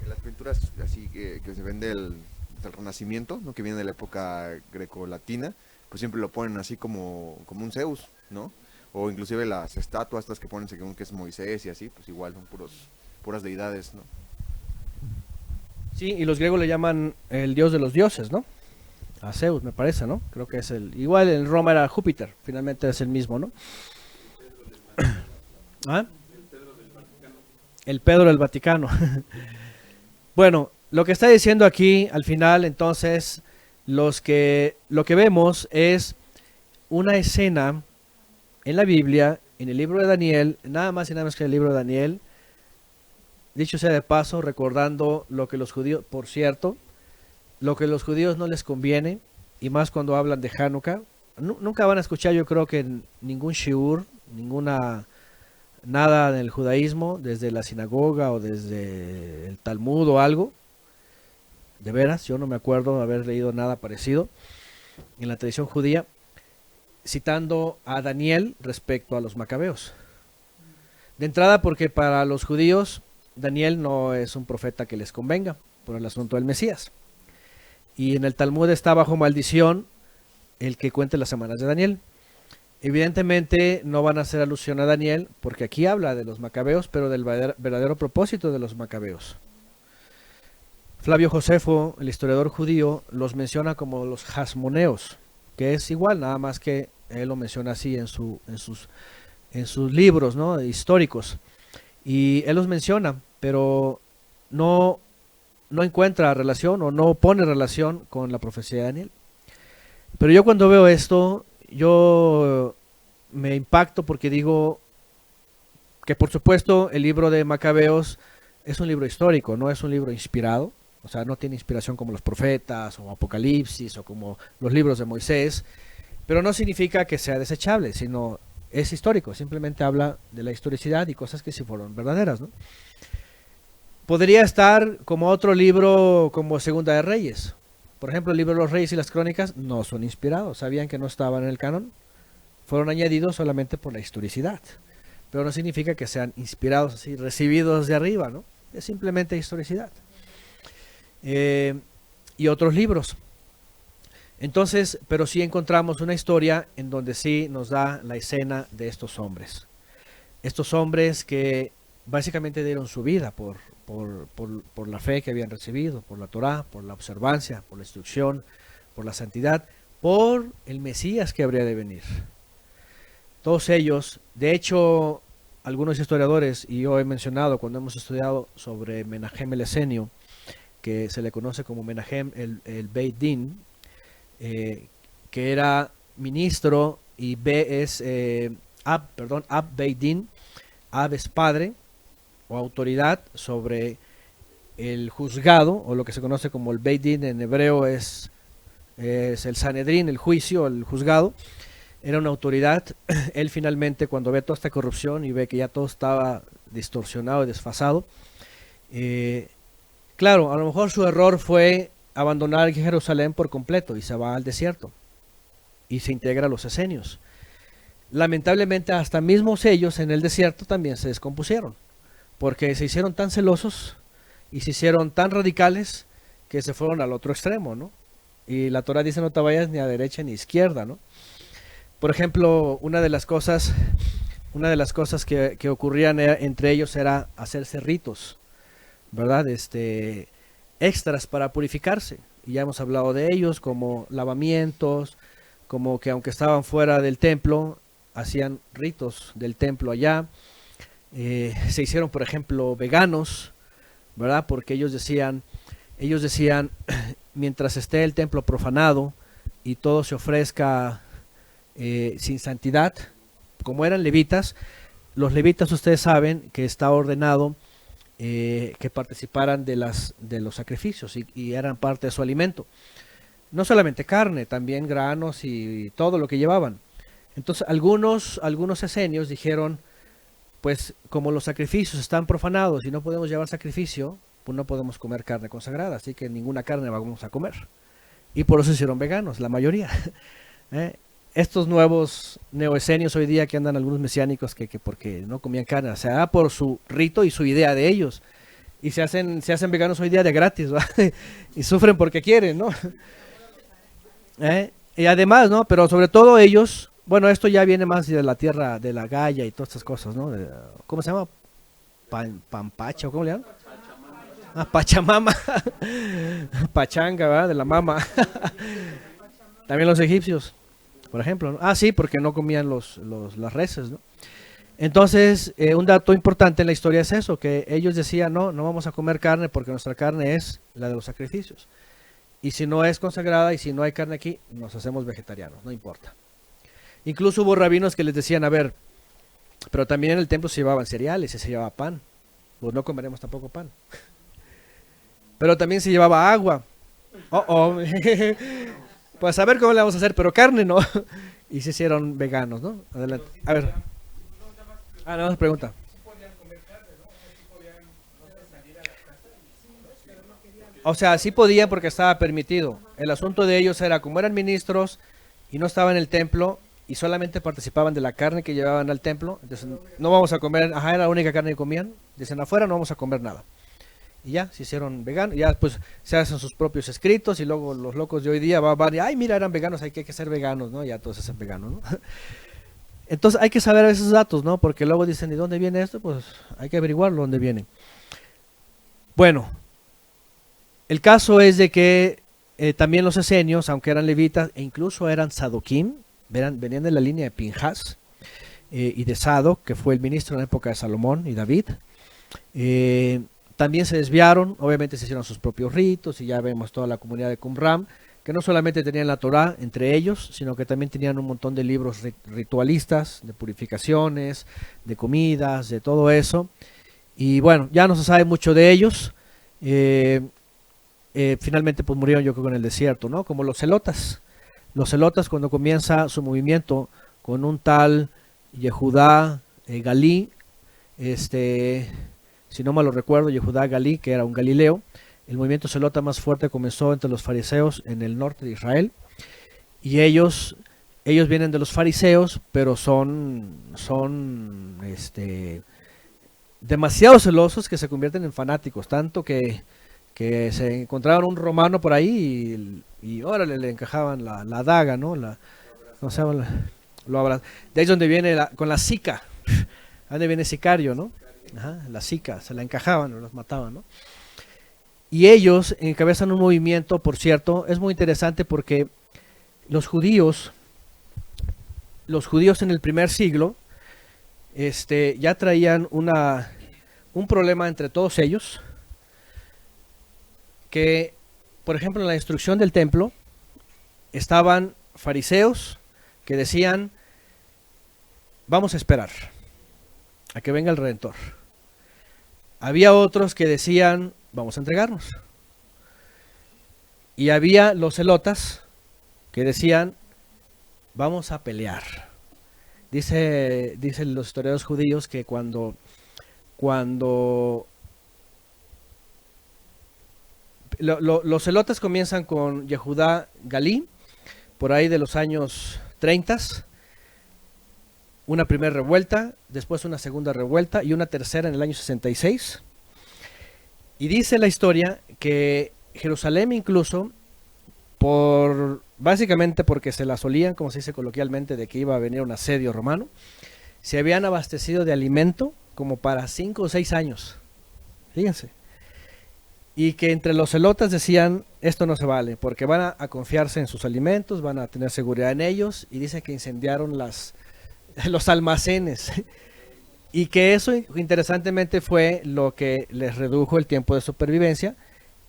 Las pinturas así que se ven del Renacimiento, ¿no? Que viene de la época grecolatina, pues siempre lo ponen así como un Zeus, ¿no? O inclusive las estatuas estas que ponen según que es Moisés y así, pues igual son puras deidades, ¿no? Sí, y los griegos le llaman el dios de los dioses, ¿no? A Zeus, me parece, ¿no? Creo que es igual en Roma era Júpiter, finalmente es el mismo, ¿no? ¿Ah? El Pedro del Vaticano. Bueno, lo que está diciendo aquí al final, entonces, lo que vemos es una escena en la Biblia, en el libro de Daniel, nada más y nada más que el libro de Daniel. Dicho sea de paso, recordando lo que los judíos, por cierto, lo que los judíos no les conviene, y más cuando hablan de Hanukkah, nunca van a escuchar, yo creo que ningún shiur, nada del judaísmo, desde la sinagoga o desde el Talmud o algo. De veras, yo no me acuerdo haber leído nada parecido en la tradición judía, citando a Daniel respecto a los macabeos. De entrada, porque para los judíos Daniel no es un profeta que les convenga por el asunto del Mesías. Y en el Talmud está bajo maldición el que cuente las semanas de Daniel. Evidentemente no van a hacer alusión a Daniel, porque aquí habla de los macabeos, pero del verdadero propósito de los macabeos. Flavio Josefo, el historiador judío, los menciona como los hasmoneos, que es igual, nada más que él lo menciona así en sus libros, ¿no?, históricos. Y él los menciona, pero no encuentra relación o no pone relación con la profecía de Daniel. Pero yo cuando veo esto, yo me impacto porque digo que por supuesto el libro de Macabeos es un libro histórico, no es un libro inspirado, o sea, no tiene inspiración como los profetas o Apocalipsis o como los libros de Moisés, pero no significa que sea desechable, sino es histórico, simplemente habla de la historicidad y cosas que sí fueron verdaderas, ¿no? Podría estar como otro libro como Segunda de Reyes. Por ejemplo, el libro de los Reyes y las Crónicas no son inspirados, sabían que no estaban en el canon, fueron añadidos solamente por la historicidad, pero no significa que sean inspirados así, recibidos de arriba, ¿no? Es simplemente historicidad. Y otros libros. Entonces, pero sí encontramos una historia en donde sí nos da la escena de estos hombres. Estos hombres que básicamente dieron su vida por la fe que habían recibido, por la Torá, por la observancia, por la instrucción, por la santidad, por el Mesías que habría de venir. Todos ellos, de hecho, algunos historiadores, y yo he mencionado cuando hemos estudiado sobre Menahem el Esenio, que se le conoce como Menahem el Beit Din, que era ministro, y Ab Beit Din, Ab es padre o autoridad sobre el juzgado, o lo que se conoce como el Beit Din en hebreo es el Sanedrín, el juicio, el juzgado. Era una autoridad. Él finalmente, cuando ve toda esta corrupción y ve que ya todo estaba distorsionado y desfasado, claro, a lo mejor su error fue abandonar Jerusalén por completo y se va al desierto y se integra a los esenios. Lamentablemente hasta mismos ellos en el desierto también se descompusieron, porque se hicieron tan celosos y se hicieron tan radicales que se fueron al otro extremo, ¿no? Y la Torah dice: no te vayas ni a derecha ni a izquierda, ¿no? Por ejemplo, una de las cosas que ocurrían entre ellos era hacerse ritos, ¿verdad? Extras para purificarse. Y ya hemos hablado de ellos, como lavamientos, como que aunque estaban fuera del templo, hacían ritos del templo allá. Se hicieron, por ejemplo, veganos, ¿verdad? Porque ellos decían, mientras esté el templo profanado y todo se ofrezca sin santidad, como eran levitas, los levitas, ustedes saben que está ordenado que participaran de los sacrificios y eran parte de su alimento. No solamente carne, también granos y todo lo que llevaban. Entonces algunos esenios dijeron: pues como los sacrificios están profanados y no podemos llevar sacrificio, pues no podemos comer carne consagrada, así que ninguna carne vamos a comer. Y por eso se hicieron veganos, la mayoría. Estos nuevos neoesenios hoy día que andan algunos mesiánicos que porque no comían carne, o sea, por su rito y su idea de ellos. Y se hacen veganos hoy día de gratis, ¿va? Y sufren porque quieren, ¿no? Y además, ¿no? Pero sobre todo ellos, bueno, esto ya viene más de la tierra de la Gaia y todas estas cosas, ¿no? ¿Cómo se llama? Pampacha, ¿cómo le llaman? Pachamama. Pachanga, ¿verdad? De la mama. También los egipcios, por ejemplo, ¿no? Sí, porque no comían las reses, ¿no? Entonces, un dato importante en la historia es eso, que ellos decían: no vamos a comer carne porque nuestra carne es la de los sacrificios. Y si no es consagrada y si no hay carne aquí, nos hacemos vegetarianos, no importa. Incluso hubo rabinos que les decían: a ver, pero también en el templo se llevaban cereales y se llevaba pan, pues no comeremos tampoco pan. Pero también se llevaba agua. Pues a ver cómo le vamos a hacer, pero carne no. Y se hicieron veganos, ¿no? Adelante. A ver. No, pregunta. O sea, sí podían porque estaba permitido. El asunto de ellos era, como eran ministros y no estaban en el templo y solamente participaban de la carne que llevaban al templo, entonces no vamos a comer, era la única carne que comían. Dicen: afuera no vamos a comer nada. Y ya, se hicieron veganos, ya pues se hacen sus propios escritos y luego los locos de hoy día van y: ay, mira, eran veganos, hay que ser veganos, ¿no? Ya todos se hacen veganos, ¿no? Entonces hay que saber esos datos, ¿no? Porque luego dicen: ¿y dónde viene esto? Pues hay que averiguarlo dónde viene. Bueno, el caso es de que también los esenios, aunque eran levitas e incluso eran sadoquim, venían de la línea de Pinjas y de Sadoc, que fue el ministro en la época de Salomón y David, también se desviaron. Obviamente se hicieron sus propios ritos y ya vemos toda la comunidad de Qumran, que no solamente tenían la Torá entre ellos, sino que también tenían un montón de libros ritualistas, de purificaciones, de comidas, de todo eso. Y bueno, ya no se sabe mucho de ellos. Finalmente pues murieron, yo creo, en el desierto, ¿no? Como los celotas. Los celotas, cuando comienza su movimiento con un tal Yehudá Galí, si no mal lo recuerdo, Yehudá Galí, que era un galileo. El movimiento celota más fuerte comenzó entre los fariseos en el norte de Israel, y ellos vienen de los fariseos, pero son demasiado celosos que se convierten en fanáticos, tanto que que se encontraban un romano por ahí y órale, le encajaban la daga, ¿no? ¿Cómo se llama? De ahí es donde viene con la sica, donde viene sicario, ¿no? Ajá, la sica, se la encajaban, los mataban, ¿no? Y ellos encabezan un movimiento, por cierto, es muy interesante porque los judíos en el primer siglo, ya traían un problema entre todos ellos, que, por ejemplo, en la destrucción del templo, estaban fariseos que decían, vamos a esperar a que venga el Redentor. Había otros que decían, vamos a entregarnos. Y había los celotas que decían, vamos a pelear. Dicen los historiadores judíos que cuando los celotas comienzan con Yehudá Galí, por ahí de los años 30, una primera revuelta, después una segunda revuelta y una tercera en el año 66. Y dice la historia que Jerusalén incluso, básicamente porque se la solían, como se dice coloquialmente, de que iba a venir un asedio romano, se habían abastecido de alimento como para 5 o 6 años. Fíjense. Y que entre los celotas decían, esto no se vale, porque van a confiarse en sus alimentos, van a tener seguridad en ellos, y dice que incendiaron los almacenes. Y que eso, interesantemente, fue lo que les redujo el tiempo de supervivencia,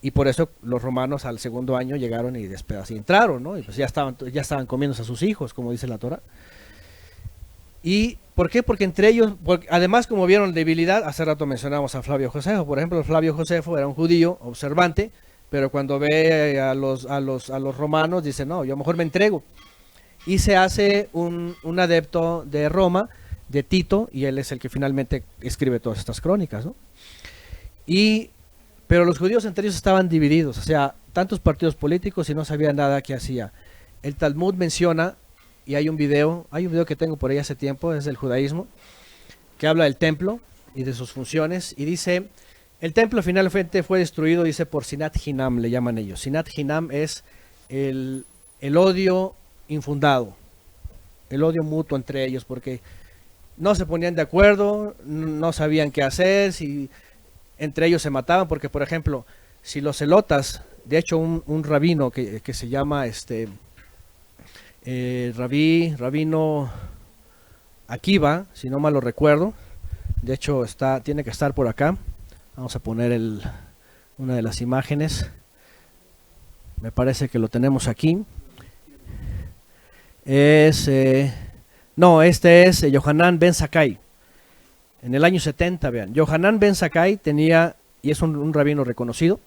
y por eso los romanos al segundo año llegaron y entraron, ¿no? Y pues ya estaban comiéndose a sus hijos, como dice la Torá. ¿Y por qué? Porque entre ellos, además, como vieron debilidad, hace rato mencionamos a Flavio Josefo. Por ejemplo, Flavio Josefo era un judío observante, pero cuando ve a los romanos dice, no, yo mejor me entrego. Y se hace un adepto de Roma, de Tito, y él es el que finalmente escribe todas estas crónicas, ¿no? Pero los judíos entre ellos estaban divididos, o sea, tantos partidos políticos y no sabían nada qué hacía. El Talmud menciona, y hay un video que tengo por ahí hace tiempo, es del judaísmo, que habla del templo y de sus funciones, y dice, el templo finalmente fue destruido, dice, por Sinat Hinam, le llaman ellos. Sinat Hinam es el odio infundado, el odio mutuo entre ellos, porque no se ponían de acuerdo, no sabían qué hacer, si entre ellos se mataban, porque por ejemplo, si los celotas, de hecho un rabino que se llama Rabino Akiva, si no mal lo recuerdo, de hecho tiene que estar por acá, vamos a poner una de las imágenes, me parece que lo tenemos aquí, este es Yohanan Ben Zakkai. En el año 70, vean, Yohanan Ben Zakkai tenía, y es un rabino reconocido,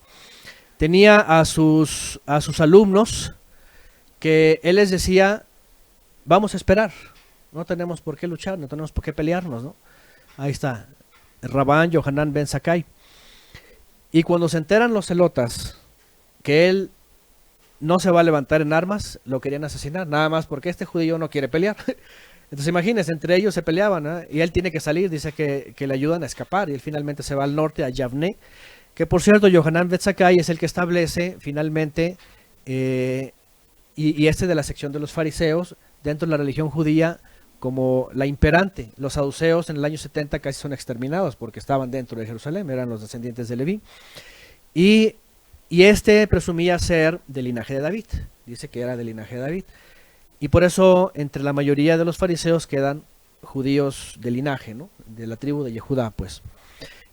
tenía a sus alumnos que él les decía, vamos a esperar, no tenemos por qué luchar, no tenemos por qué pelearnos, ¿no? Ahí está, el Rabán Yohanan Ben Zakkai. Y cuando se enteran los celotas que él no se va a levantar en armas, lo querían asesinar, nada más porque este judío no quiere pelear. Entonces imagínense, entre ellos se peleaban, ¿eh? Y él tiene que salir, dice que le ayudan a escapar, y él finalmente se va al norte, a Yavne, que por cierto, Yohanan Ben Zakkai es el que establece finalmente, y de la sección de los fariseos, dentro de la religión judía, como la imperante. Los saduceos en el año 70 casi son exterminados, porque estaban dentro de Jerusalén, eran los descendientes de Leví, y presumía ser del linaje de David, dice que era del linaje de David. Y por eso entre la mayoría de los fariseos quedan judíos de linaje, ¿no? De la tribu de Yehudá, pues.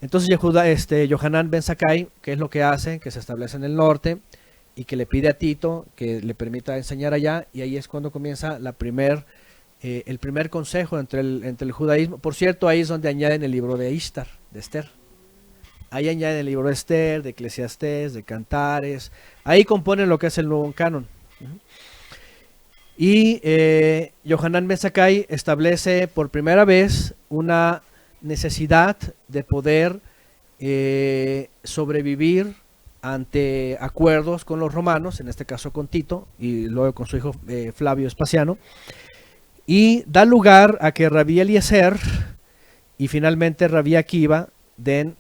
Entonces Yohanan Ben Zakkai, ¿qué es lo que hace? Que se establece en el norte y que le pide a Tito que le permita enseñar allá, y ahí es cuando comienza el primer consejo entre el judaísmo. Por cierto, ahí es donde añaden el libro de Ishtar, de Esther. Ahí añaden el libro de Esther, de Eclesiastés, de Cantares. Ahí componen lo que es el nuevo canon. Y Yohanan Ben Zakkai establece por primera vez una necesidad de poder sobrevivir ante acuerdos con los romanos, en este caso con Tito y luego con su hijo Flavio Espaciano, y da lugar a que Rabí Eliezer y finalmente Rabí Akiva den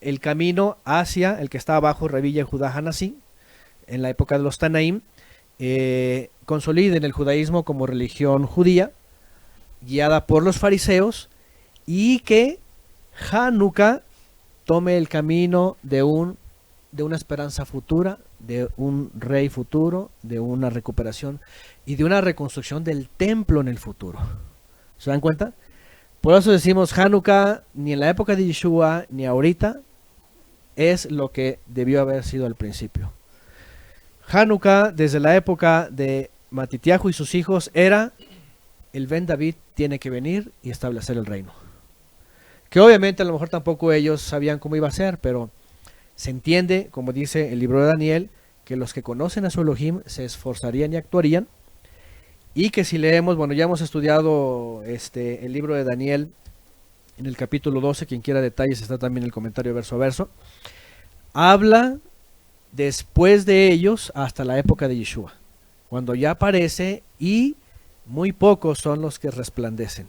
el camino hacia el que está abajo, Rabbi Yehudá Hanasí, en la época de los Tanaim, consoliden el judaísmo como religión judía, guiada por los fariseos, y que Hanukkah tome el camino de una esperanza futura, de un rey futuro, de una recuperación y de una reconstrucción del templo en el futuro. ¿Se dan cuenta? Por eso decimos Hanukkah, ni en la época de Yeshua, ni ahorita, es lo que debió haber sido al principio. Hanukkah, desde la época de Matitiahu y sus hijos, era el Ben David tiene que venir y establecer el reino. Que obviamente a lo mejor tampoco ellos sabían cómo iba a ser, pero se entiende, como dice el libro de Daniel, que los que conocen a su Elohim se esforzarían y actuarían, y que si leemos, bueno, ya hemos estudiado el libro de Daniel en el capítulo 12, quien quiera detalles está también en el comentario verso a verso, habla después de ellos hasta la época de Yeshua, cuando ya aparece y muy pocos son los que resplandecen.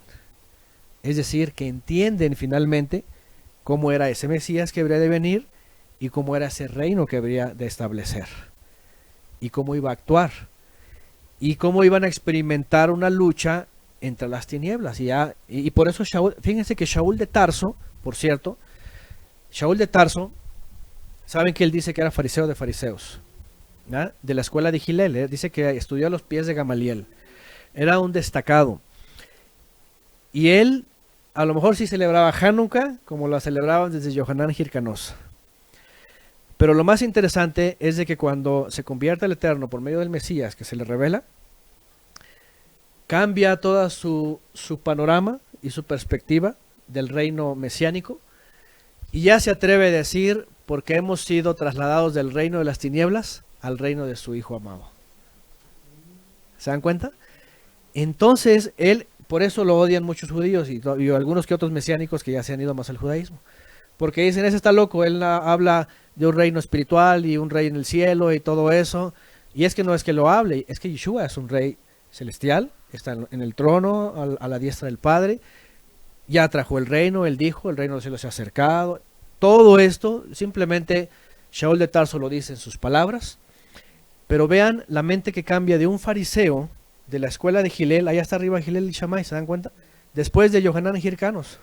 Es decir, que entienden finalmente cómo era ese Mesías que habría de venir y cómo era ese reino que habría de establecer y cómo iba a actuar y cómo iban a experimentar una lucha entre las tinieblas. Y por eso Shaul, fíjense que Shaul de Tarso, por cierto, Shaul de Tarso, saben que él dice que era fariseo de fariseos, ¿ya? De la escuela de Gilel, dice que estudió a los pies de Gamaliel, era un destacado. Y él, a lo mejor sí celebraba Hanukkah, como lo celebraban desde Yohanan Hirkanos. Pero lo más interesante es de que cuando se convierte el Eterno por medio del Mesías, que se le revela, cambia toda su panorama y su perspectiva del reino mesiánico, y ya se atreve a decir, porque hemos sido trasladados del reino de las tinieblas al reino de su Hijo amado. ¿Se dan cuenta? Entonces, él, por eso lo odian muchos judíos y algunos que otros mesiánicos que ya se han ido más al judaísmo. Porque dicen, ese está loco, él habla de un reino espiritual y un rey en el cielo y todo eso. Y es que no es que lo hable, es que Yeshua es un rey celestial, está en el trono, a la diestra del Padre. Ya trajo el reino, él dijo, el reino de los cielos se ha acercado. Todo esto, simplemente Shaul de Tarso lo dice en sus palabras. Pero vean la mente que cambia de un fariseo de la escuela de Gilel, allá está arriba Gilel y Shammai, ¿se dan cuenta? Después de Yohanan y Hirkanos.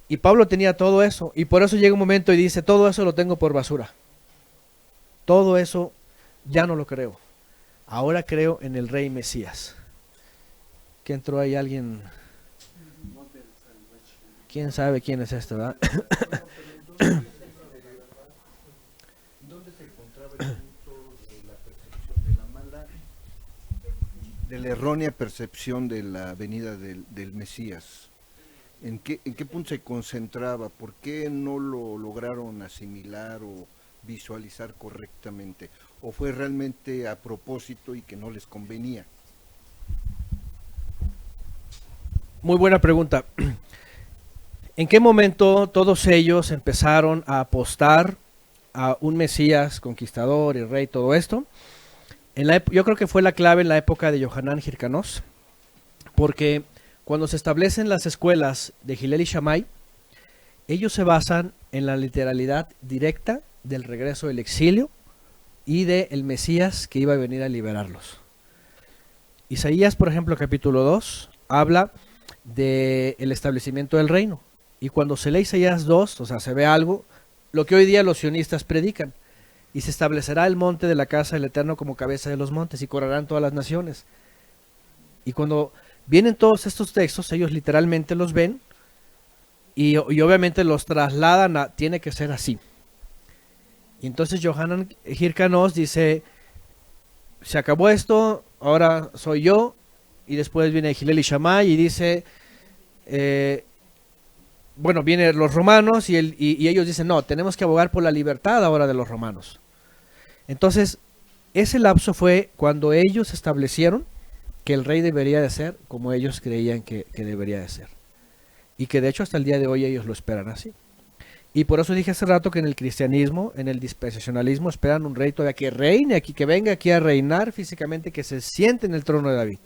Y Pablo tenía todo eso, y por eso llega un momento y dice, todo eso lo tengo por basura. Todo eso ya no lo creo. Ahora creo en el Rey Mesías. ¿Qué entró ahí alguien? ¿Quién sabe quién es este, verdad? ¿Dónde se encontraba el punto de la percepción de la mala, de la errónea percepción de la venida del Mesías? ¿En qué punto se concentraba? ¿Por qué no lo lograron asimilar o visualizar correctamente? ¿O fue realmente a propósito y que no les convenía? Muy buena pregunta. ¿En qué momento todos ellos empezaron a apostar a un Mesías conquistador y rey, todo esto? Yo creo que fue la clave en la época de Yohanan Hirkanos, porque cuando se establecen las escuelas de Gilel y Shammai, ellos se basan en la literalidad directa del regreso del exilio y del Mesías que iba a venir a liberarlos. Isaías, por ejemplo, capítulo 2, habla del establecimiento del reino. Y cuando se lee Isaías 2, o sea, se ve algo, lo que hoy día los sionistas predican. Y se establecerá el monte de la casa del Eterno como cabeza de los montes y correrán todas las naciones. Y cuando vienen todos estos textos, ellos literalmente los ven y obviamente los trasladan a, tiene que ser así. Y entonces Yohanan Hirkanos dice, se acabó esto, ahora soy yo. Y después viene Gilel y Shammai y dice, bueno, vienen los romanos y ellos dicen, no, tenemos que abogar por la libertad ahora de los romanos. Entonces, ese lapso fue cuando ellos establecieron que el rey debería de ser como ellos creían que debería de ser. Y que de hecho hasta el día de hoy ellos lo esperan así. Y por eso dije hace rato que en el cristianismo, en el dispensacionalismo, esperan un rey todavía que reine aquí, que venga aquí a reinar físicamente, que se siente en el trono de David.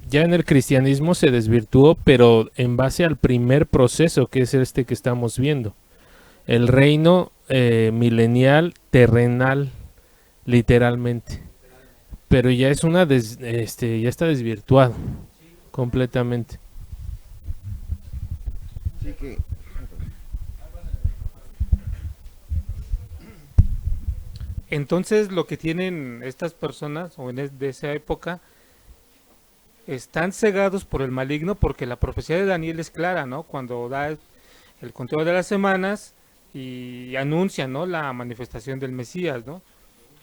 ya en el cristianismo se desvirtuó, pero en base al primer proceso, que es este que estamos viendo. El reino milenial, terrenal, literalmente. Pero ya es ya está desvirtuado completamente. Sí que Entonces lo que tienen estas personas o de esa época están cegados por el maligno, porque la profecía de Daniel es clara, ¿no? Cuando da el conteo de las semanas y anuncia, ¿no?, la manifestación del Mesías, ¿no?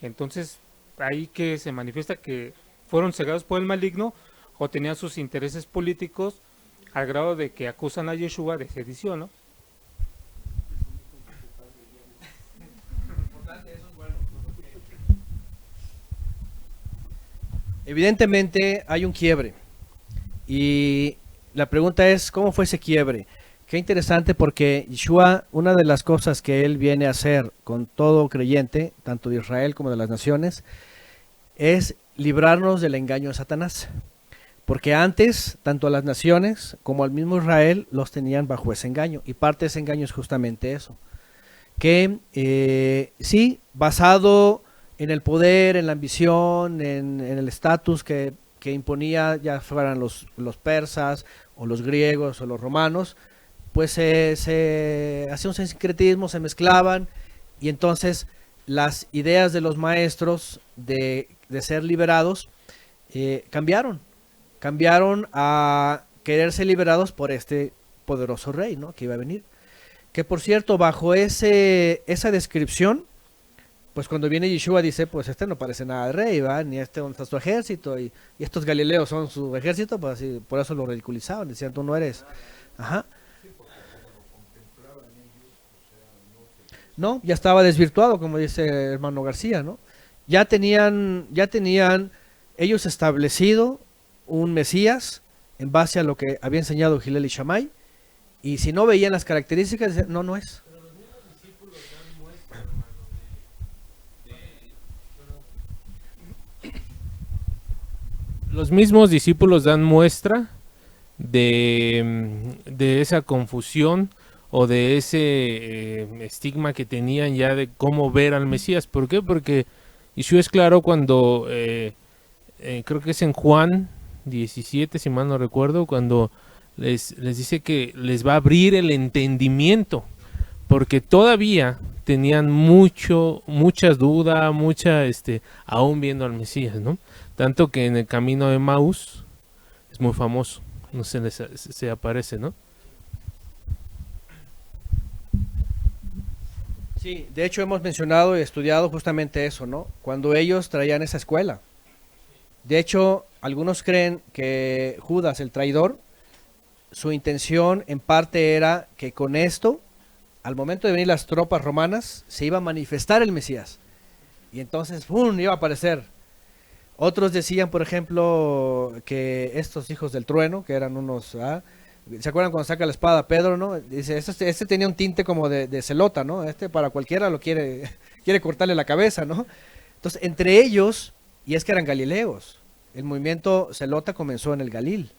Entonces ahí que se manifiesta que fueron cegados por el maligno o tenían sus intereses políticos al grado de que acusan a Yeshua de sedición, ¿no? Evidentemente hay un quiebre y la pregunta es, ¿cómo fue ese quiebre? Qué interesante, porque Yeshua, una de las cosas que él viene a hacer con todo creyente, tanto de Israel como de las naciones, es librarnos del engaño de Satanás. Porque antes, tanto a las naciones como al mismo Israel los tenían bajo ese engaño, y parte de ese engaño es justamente eso. Que sí, basado en el poder, en la ambición, en el estatus que imponía, ya fueran los persas o los griegos o los romanos, pues se hacía un sincretismo, se mezclaban, y entonces las ideas de los maestros de ser liberados cambiaron a querer ser liberados por este poderoso rey, ¿no?, que iba a venir. Que por cierto, bajo esa descripción, pues cuando viene Yeshua dice, pues este no parece nada de rey, ¿va? Ni este donde está su ejército, y estos galileos son su ejército, pues así, por eso lo ridiculizaban, decían, tú no eres. Ajá. No, ya estaba desvirtuado, como dice el hermano García, ¿no? Ya tenían ellos establecido un Mesías en base a lo que había enseñado Hillel y Shammai, y si no veían las características, decían, no es. Los mismos discípulos dan muestra de esa confusión o de ese estigma que tenían ya de cómo ver al Mesías. ¿Por qué? Porque Yeshua es claro cuando, creo que es en Juan 17, si mal no recuerdo, cuando les dice que les va a abrir el entendimiento, porque todavía tenían muchas dudas, aún viendo al Mesías, ¿no? Tanto que en el camino de Maús es muy famoso, no se aparece, ¿no? Sí, de hecho hemos mencionado y estudiado justamente eso, ¿no? Cuando ellos traían esa escuela. De hecho, algunos creen que Judas, el traidor, su intención en parte era que con esto, al momento de venir las tropas romanas, se iba a manifestar el Mesías. Y entonces, ¡pum!, iba a aparecer. Otros decían, por ejemplo, que estos hijos del trueno, que eran unos... ¿se acuerdan cuando saca la espada Pedro, no? Dice, este tenía un tinte como de celota, ¿no? Para cualquiera lo quiere cortarle la cabeza, ¿no? Entonces, entre ellos, y es que eran galileos, el movimiento celota comenzó en el Galil,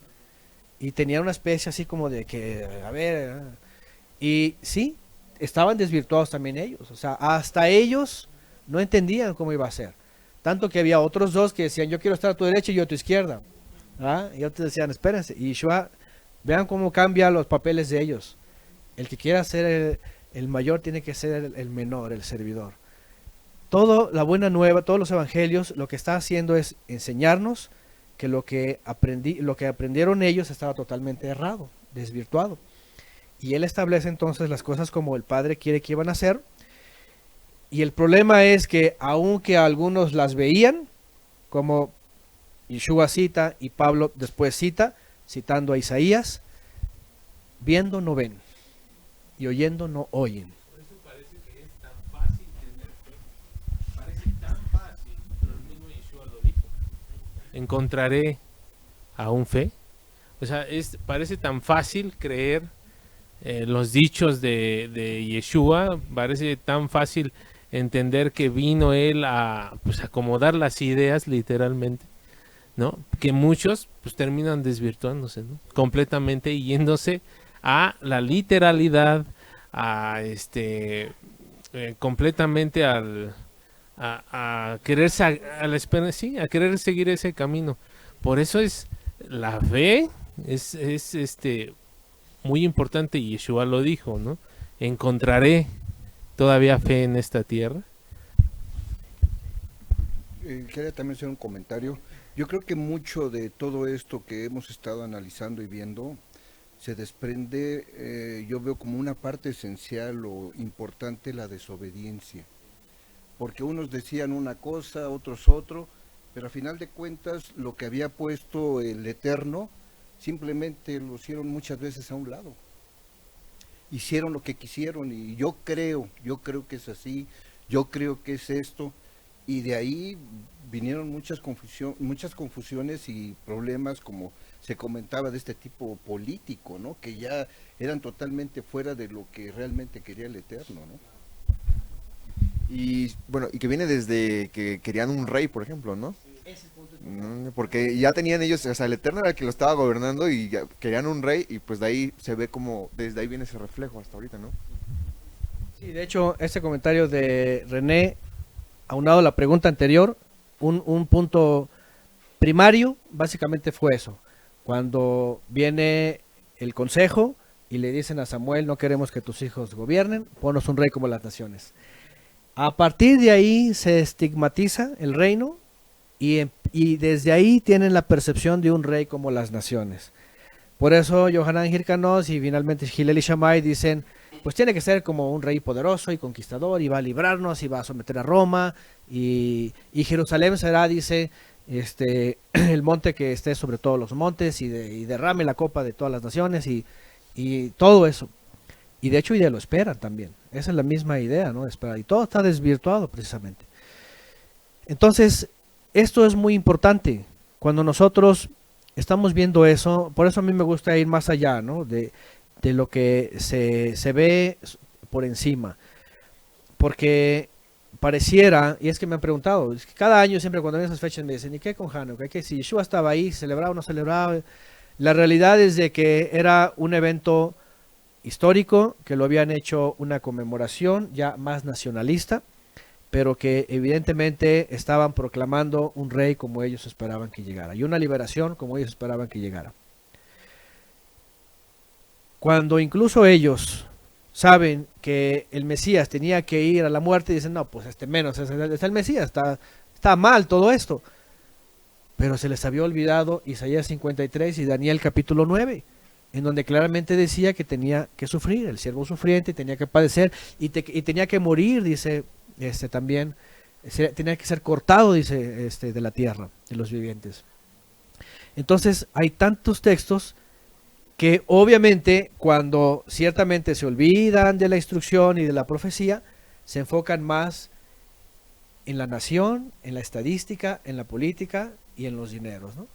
y tenían una especie así como de que, a ver, y sí, estaban desvirtuados también ellos, o sea, hasta ellos no entendían cómo iba a ser, tanto que había otros dos que decían, yo quiero estar a tu derecha y yo a tu izquierda, y otros decían, espérense, y Yeshua, vean cómo cambia los papeles de ellos, el que quiera ser el mayor tiene que ser el menor, el servidor. Todo la buena nueva, todos los evangelios, lo que está haciendo es enseñarnos que lo que aprendieron ellos estaba totalmente errado, desvirtuado. Y él establece entonces las cosas como el Padre quiere que iban a ser. Y el problema es que aunque algunos las veían, como Yeshua cita y Pablo después citando a Isaías, viendo no ven y oyendo no oyen. Por eso parece que es tan fácil tener fe. Parece tan fácil, pero el mismo Yeshua lo dijo. Encontraré aún fe. O sea, parece tan fácil creer los dichos de Yeshua, parece tan fácil entender que vino él a acomodar las ideas literalmente ¿no? Que muchos pues terminan desvirtuándose, ¿no? Completamente y yéndose a la literalidad, a completamente a querer sí, a querer seguir ese camino. Por eso es la fe es muy importante, y Yeshua lo dijo, ¿no? Encontraré todavía fe en esta tierra. Quería también hacer un comentario. Yo creo que mucho de todo esto que hemos estado analizando y viendo se desprende, yo veo como una parte esencial o importante, la desobediencia. Porque unos decían una cosa, otros otro, pero a final de cuentas lo que había puesto el Eterno simplemente lo hicieron muchas veces a un lado. Hicieron lo que quisieron y yo creo que es así, yo creo que es esto, y de ahí vinieron muchas confusiones y problemas, como se comentaba, de este tipo político, ¿no? Que ya eran totalmente fuera de lo que realmente quería el Eterno, ¿no? Y bueno, y que viene desde que querían un rey, por ejemplo, ¿no? Porque ya tenían ellos, o sea, el Eterno era el que lo estaba gobernando y ya querían un rey, y pues de ahí se ve como, desde ahí viene ese reflejo hasta ahorita, ¿no? Sí, de hecho, este comentario de René, aunado a la pregunta anterior, un punto primario básicamente fue eso. Cuando viene el consejo y le dicen a Samuel: no queremos que tus hijos gobiernen, ponnos un rey como las naciones. A partir de ahí se estigmatiza el reino y desde ahí tienen la percepción de un rey como las naciones. Por eso Yohanan Hirkanos y finalmente Hillel y Shammai dicen: pues tiene que ser como un rey poderoso y conquistador, y va a librarnos y va a someter a Roma, y Jerusalén será, dice, el monte que esté sobre todos los montes, y derrame la copa de todas las naciones, y todo eso. Y de hecho ya lo esperan también. Esa es la misma idea, ¿no? Esperar. Y todo está desvirtuado precisamente. Entonces, esto es muy importante. Cuando nosotros estamos viendo eso, por eso a mí me gusta ir más allá, ¿no? De lo que se ve por encima. Porque pareciera, y es que me han preguntado, es que cada año siempre cuando ven esas fechas me dicen: ¿y qué con Hanukkah? ¿Qué si Yeshua estaba ahí, celebraba o no celebraba? La realidad es de que era un evento histórico, que lo habían hecho una conmemoración ya más nacionalista, pero que evidentemente estaban proclamando un rey como ellos esperaban que llegara, y una liberación como ellos esperaban que llegara. Cuando incluso ellos saben que el Mesías tenía que ir a la muerte, dicen: no, pues menos, es el Mesías, está mal todo esto. Pero se les había olvidado Isaías 53 y Daniel capítulo 9, en donde claramente decía que tenía que sufrir, el siervo sufriente tenía que padecer y tenía que morir, dice también, tenía que ser cortado, dice, de la tierra, de los vivientes. Entonces hay tantos textos que obviamente cuando ciertamente se olvidan de la instrucción y de la profecía, se enfocan más en la nación, en la estadística, en la política y en los dineros, ¿no?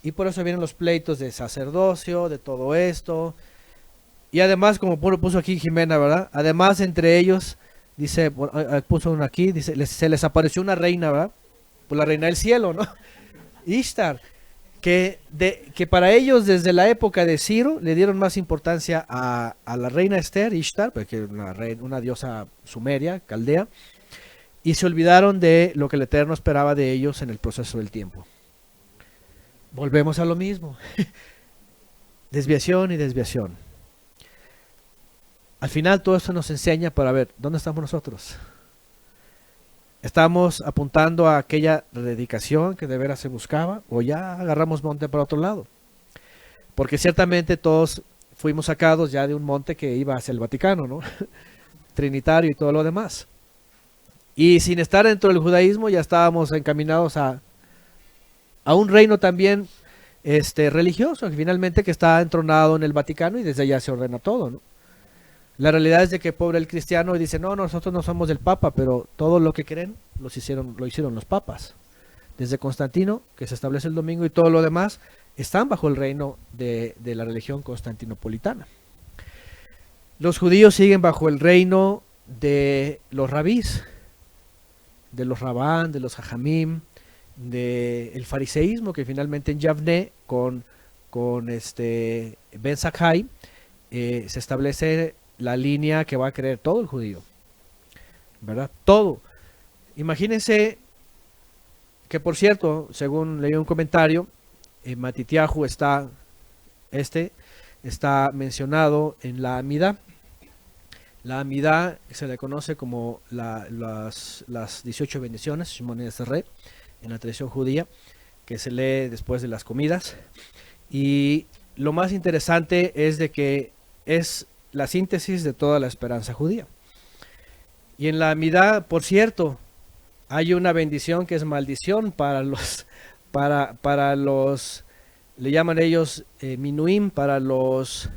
Y por eso vienen los pleitos de sacerdocio, de todo esto. Y además, como puso aquí Jimena, ¿verdad? Además, entre ellos, dice, puso uno aquí, dice, se les apareció una reina, ¿verdad? Pues la reina del cielo, ¿no? Ishtar. Que para ellos desde la época de Ciro le dieron más importancia a la reina Esther, Ishtar, porque era una diosa sumeria, caldea, y se olvidaron de lo que el Eterno esperaba de ellos en el proceso del tiempo. Volvemos a lo mismo. Desviación y desviación. Al final todo esto nos enseña para ver dónde estamos nosotros. ¿Estamos apuntando a aquella dedicación que de veras se buscaba, o ya agarramos monte para otro lado? Porque ciertamente todos fuimos sacados ya de un monte que iba hacia el Vaticano, ¿no? Trinitario y todo lo demás. Y sin estar dentro del judaísmo ya estábamos encaminados a un reino también religioso, que finalmente que está entronado en el Vaticano, y desde allá se ordena todo, ¿no? La realidad es de que pobre el cristiano dice: no, nosotros no somos del Papa, pero todo lo que creen lo hicieron los papas. Desde Constantino, que se establece el domingo, y todo lo demás, están bajo el reino de la religión constantinopolitana. Los judíos siguen bajo el reino de los rabís, de los rabán, de los hajamim, el fariseísmo, que finalmente en Yavne con Ben Zakkai se establece la línea que va a creer todo el judío, ¿verdad? Todo. Imagínense que, por cierto, según leí un comentario, Matityahu está mencionado en la Amidá. La Amidá se le conoce como las 18 bendiciones, Shmoneh Esrei, en la tradición judía, que se lee después de las comidas. Y lo más interesante es de que es la síntesis de toda la esperanza judía. Y en la Amidá, por cierto, hay una bendición que es maldición para los, le llaman ellos minuim, para los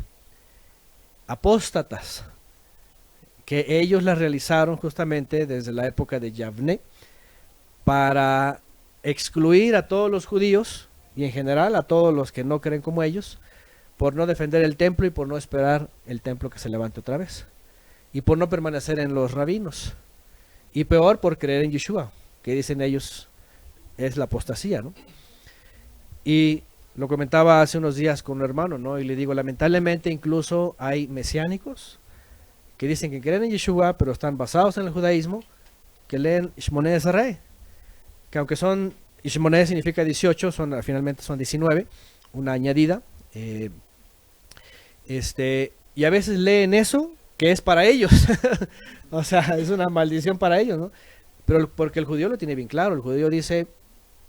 apóstatas, que ellos la realizaron justamente desde la época de Yavne para excluir a todos los judíos y en general a todos los que no creen como ellos, por no defender el templo y por no esperar el templo que se levante otra vez, y por no permanecer en los rabinos, y peor por creer en Yeshua, que dicen ellos es la apostasía, ¿no? Y lo comentaba hace unos días con un hermano, ¿no? Y le digo, lamentablemente incluso hay mesiánicos que dicen que creen en Yeshua, pero están basados en el judaísmo, que leen Shmoneh Esrei, que aunque son, Shmoneh significa 18, finalmente son 19, una añadida, y a veces leen eso, que es para ellos, o sea, es una maldición para ellos, ¿no? Pero porque el judío lo tiene bien claro, el judío dice,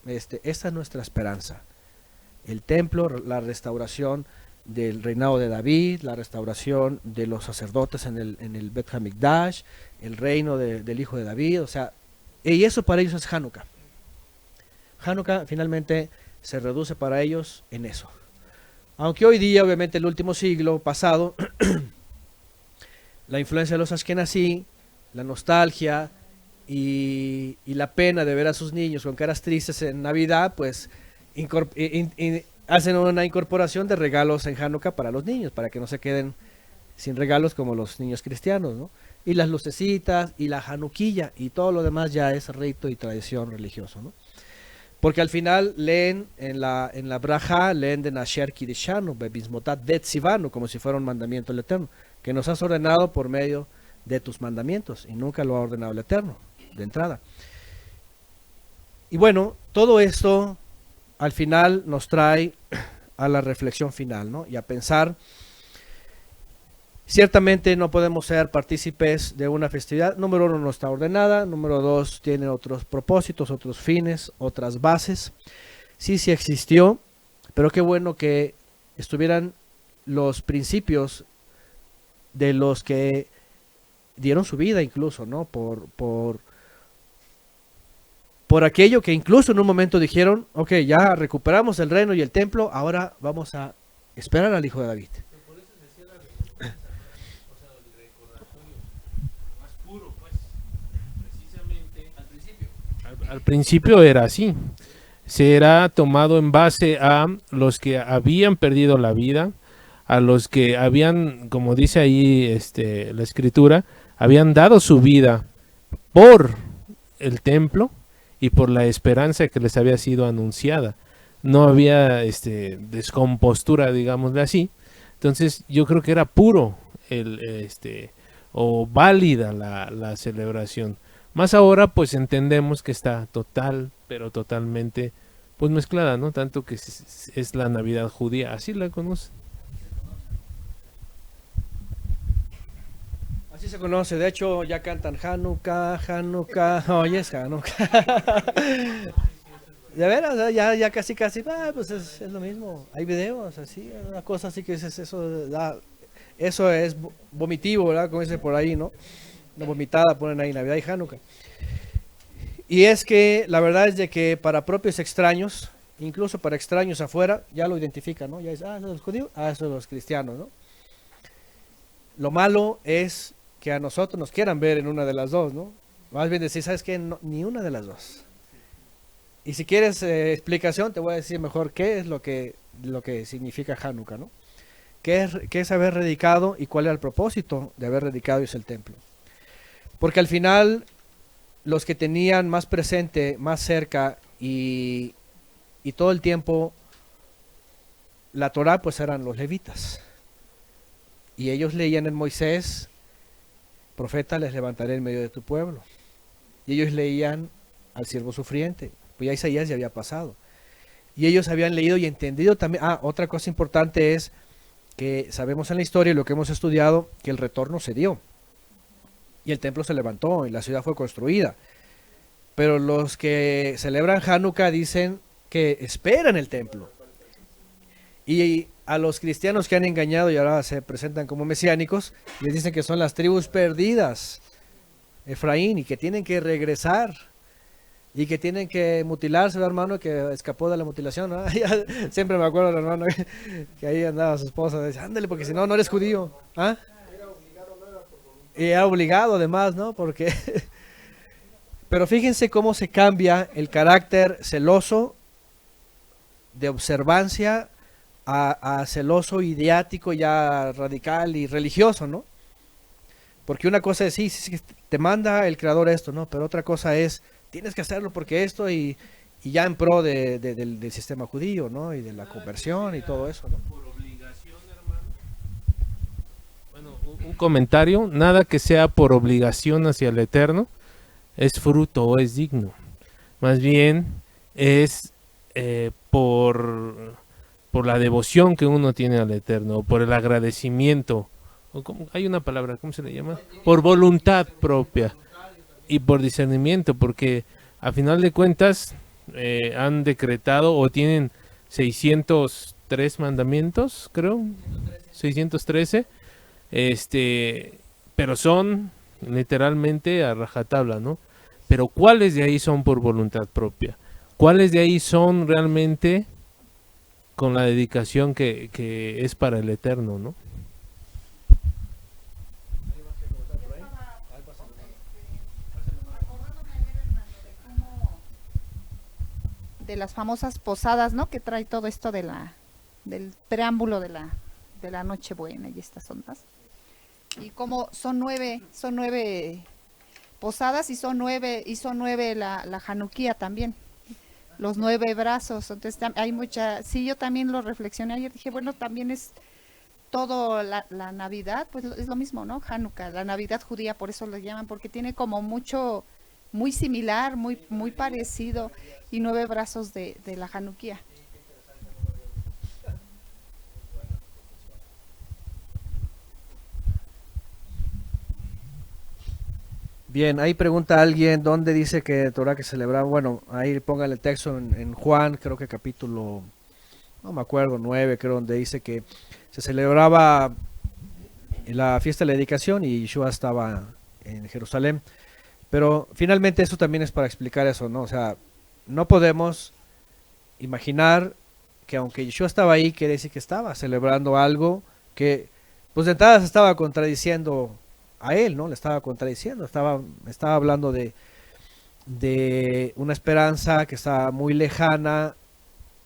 esta es nuestra esperanza, el templo, la restauración del reinado de David, la restauración de los sacerdotes en el Bet HaMikdash, el reino del hijo de David, o sea, y eso para ellos es Hanukkah. Hanukkah finalmente se reduce para ellos en eso. Aunque hoy día, obviamente, el último siglo pasado, la influencia de los Ashkenazí, la nostalgia y la pena de ver a sus niños con caras tristes en Navidad, pues hacen una incorporación de regalos en Hanukkah para los niños, para que no se queden sin regalos como los niños cristianos, ¿no? Y las lucecitas y la Hanukkilla y todo lo demás ya es rito y tradición religioso, ¿no? Porque al final leen en la braja, leen de Nasher Kideshanu, Bebismotat Betzivanu, como si fuera un mandamiento del Eterno, que nos has ordenado por medio de tus mandamientos, y nunca lo ha ordenado el Eterno, de entrada. Y bueno, todo esto al final nos trae a la reflexión final, ¿no? Y a pensar, ciertamente no podemos ser partícipes de una festividad. Número uno, no está ordenada. Número dos, tiene otros propósitos, otros fines, otras bases. Sí existió, pero qué bueno que estuvieran los principios de los que dieron su vida incluso, ¿no? Por aquello que incluso en un momento dijeron, ok, ya recuperamos el reino y el templo, ahora vamos a esperar al hijo de David. Al principio era así. Se era tomado en base a los que habían perdido la vida, a los que habían, como dice ahí la escritura, habían dado su vida por el templo y por la esperanza que les había sido anunciada. No había descompostura, digámosle así. Entonces yo creo que era puro o válida la celebración. Más ahora pues entendemos que está pero totalmente pues mezclada, ¿no? Tanto que es la Navidad judía, así la conocen. Así se conoce, de hecho ya cantan Hanukkah, oye, es Hanukkah. De veras, ya casi, pues es lo mismo. Hay videos así, una cosa así que eso es vomitivo, ¿verdad? Como dice por ahí, ¿no? Una vomitada ponen ahí Navidad y Hanukkah. Y es que la verdad es de que para propios extraños, incluso para extraños afuera, ya lo identifican, ¿no? Ya es, esos son los judíos, esos son los cristianos, ¿no? Lo malo es que a nosotros nos quieran ver en una de las dos, ¿no? Más bien decir, ¿sabes qué? No, ni una de las dos. Y si quieres explicación, te voy a decir mejor qué es lo que significa Hanukkah, ¿no? ¿Qué es haber redicado y cuál era el propósito de haber redicado? Es el templo. Porque al final, los que tenían más presente, más cerca y, y todo el tiempo la Torá pues eran los levitas. Y ellos leían en Moisés, profeta les levantaré en medio de tu pueblo. Y ellos leían al siervo sufriente, pues ya Isaías ya había pasado. Y ellos habían leído y entendido también. Otra cosa importante es que sabemos en la historia, lo que hemos estudiado, que el retorno se dio. Y el templo se levantó y la ciudad fue construida. Pero los que celebran Hanukkah dicen que esperan el templo. Y a los cristianos que han engañado y ahora se presentan como mesiánicos, les dicen que son las tribus perdidas, Efraín, y que tienen que regresar. Y que tienen que mutilarse, hermano, que escapó de la mutilación, ¿no? Siempre me acuerdo, hermano, que ahí andaba su esposa, dice, ándale, porque si no, no eres judío. ¿Ah? Y era obligado, además, ¿no? Porque... Pero fíjense cómo se cambia el carácter celoso, de observancia, a celoso, ideático, ya radical y religioso, ¿no? Porque una cosa es, sí, te manda el creador esto, ¿no? Pero otra cosa es, tienes que hacerlo porque esto y ya en pro del sistema judío, ¿no? Y de la conversión y todo eso, ¿no? Por obligación, hermano. Bueno, un comentario, nada que sea por obligación hacia el Eterno es fruto o es digno. Más bien es por la devoción que uno tiene al Eterno, o por el agradecimiento. Hay una palabra, ¿cómo se le llama? Por voluntad propia. Y por discernimiento, porque a final de cuentas han decretado o tienen 603 mandamientos, creo, 613, pero son literalmente a rajatabla, ¿no? Pero ¿cuáles de ahí son por voluntad propia? ¿Cuáles de ahí son realmente con la dedicación que es para el Eterno, ¿no? De las famosas posadas, ¿no? Que trae todo esto del preámbulo de la Nochebuena y estas ondas. Y como son nueve posadas y son nueve la Januquía también, los 9 brazos. Entonces hay mucha, sí, yo también lo reflexioné ayer, dije, bueno, también es todo la Navidad, pues es lo mismo, ¿no? Hanukkah, la Navidad judía, por eso lo llaman, porque tiene como mucho, muy similar, muy parecido, y 9 brazos de la Januquía. Bien, ahí pregunta alguien dónde dice que Torah que celebraba. Bueno, ahí póngale el texto en Juan, creo que capítulo, no me acuerdo, 9, creo, donde dice que se celebraba la fiesta de la dedicación y Yeshua estaba en Jerusalén. Pero finalmente eso también es para explicar eso, ¿no? O sea, no podemos imaginar que aunque Yeshua estaba ahí, quiere decir que estaba celebrando algo que, pues de entrada se estaba contradiciendo a él, ¿no? Le estaba contradiciendo, estaba hablando de una esperanza que estaba muy lejana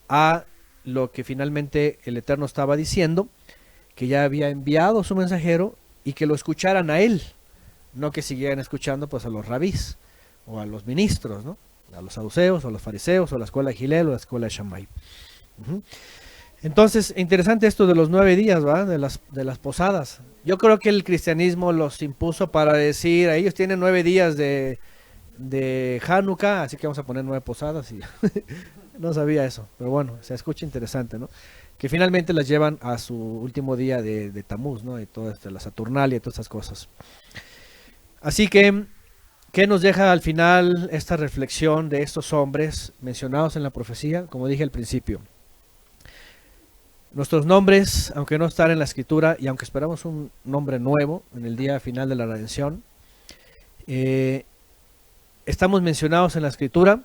a lo que finalmente el Eterno estaba diciendo, que ya había enviado su mensajero y que lo escucharan a él, no que siguieran escuchando pues a los rabís o a los ministros, ¿no? A los saduceos o a los fariseos o a la escuela de Gilel o la escuela de Shammai. Entonces, interesante esto de los 9 días, ¿verdad? De las posadas. Yo creo que el cristianismo los impuso para decir, ellos tienen 9 días de Hanukkah, así que vamos a poner 9 posadas y no sabía eso, pero bueno, se escucha interesante, ¿no? Que finalmente las llevan a su último día de Tamuz, ¿no? Y todo esto, la Saturnalia y todas esas cosas. Así que, ¿qué nos deja al final esta reflexión de estos hombres mencionados en la profecía? Como dije al principio, nuestros nombres, aunque no están en la escritura y aunque esperamos un nombre nuevo en el día final de la redención, estamos mencionados en la escritura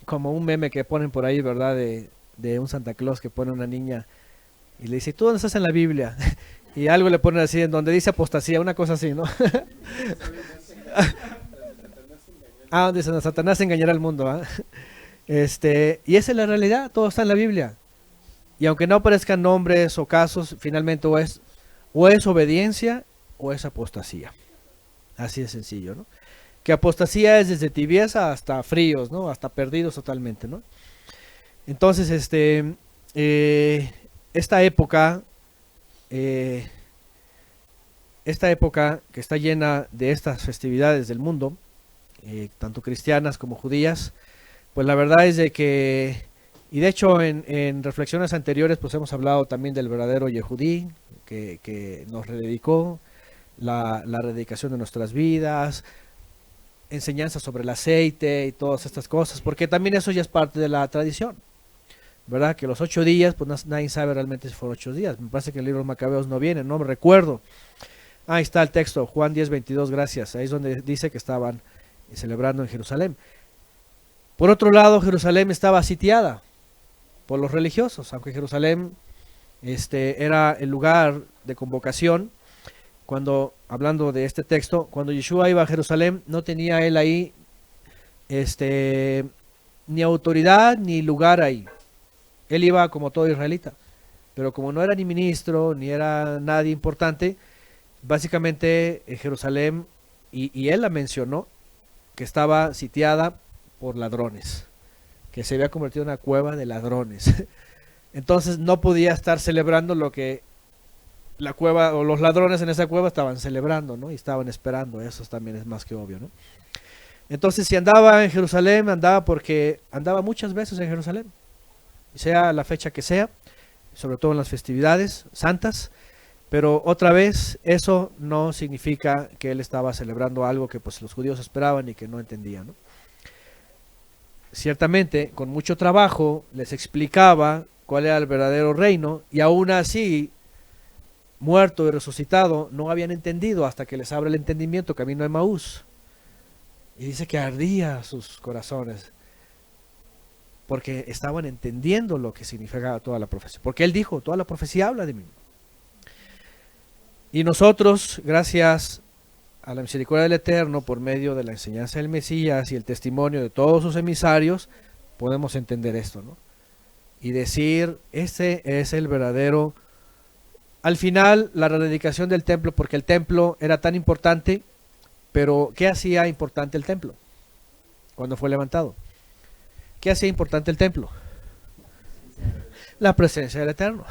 como un meme que ponen por ahí, ¿verdad? De un Santa Claus que pone a una niña y le dice, ¿tú dónde estás en la Biblia? Y algo le ponen así, en donde dice apostasía, una cosa así, ¿no? Donde Satanás engañará al mundo, ¿eh? Y esa es la realidad, todo está en la Biblia. Y aunque no aparezcan nombres o casos, finalmente o es obediencia o es apostasía. Así de sencillo, ¿no? que apostasía es desde tibieza hasta fríos, ¿no? Hasta perdidos totalmente, ¿no? Entonces, esta época que está llena de estas festividades del mundo, tanto cristianas como judías, pues la verdad es de que, y de hecho en reflexiones anteriores pues hemos hablado también del verdadero Yehudí, que nos rededicó, la rededicación de nuestras vidas, enseñanzas sobre el aceite y todas estas cosas, porque también eso ya es parte de la tradición, ¿verdad? Que los 8 días, pues nadie sabe realmente si fueron 8 días, me parece que el libro de Macabeos no viene, no me recuerdo. Ahí está el texto, Juan 10:22, gracias, ahí es donde dice que estaban celebrando en Jerusalén. Por otro lado, Jerusalén estaba sitiada por los religiosos, aunque Jerusalén era el lugar de convocación. Cuando, hablando de este texto, cuando Yeshua iba a Jerusalén, no tenía él ahí ni autoridad ni lugar ahí. Él iba como todo israelita, pero como no era ni ministro, ni era nadie importante, básicamente Jerusalén, y él la mencionó, que estaba sitiada por ladrones, que se había convertido en una cueva de ladrones. Entonces no podía estar celebrando lo que la cueva o los ladrones en esa cueva estaban celebrando, ¿no? Y estaban esperando, eso también es más que obvio, ¿no? Entonces si andaba en Jerusalén, andaba porque andaba muchas veces en Jerusalén, sea la fecha que sea, sobre todo en las festividades santas, pero otra vez eso no significa que él estaba celebrando algo que pues los judíos esperaban y que no entendían, ¿no? Ciertamente, con mucho trabajo les explicaba cuál era el verdadero reino, y aún así, muerto y resucitado, no habían entendido hasta que les abre el entendimiento, camino de Emaús. Y dice que ardía sus corazones, porque estaban entendiendo lo que significaba toda la profecía. Porque él dijo, toda la profecía habla de mí. Y nosotros, gracias a la misericordia del Eterno, por medio de la enseñanza del Mesías y el testimonio de todos sus emisarios, podemos entender esto, ¿no? Y decir, ese es el verdadero. Al final, la rededicación del templo, porque el templo era tan importante, pero ¿qué hacía importante el templo cuando fue levantado? ¿Qué hacía importante el templo? La presencia del Eterno.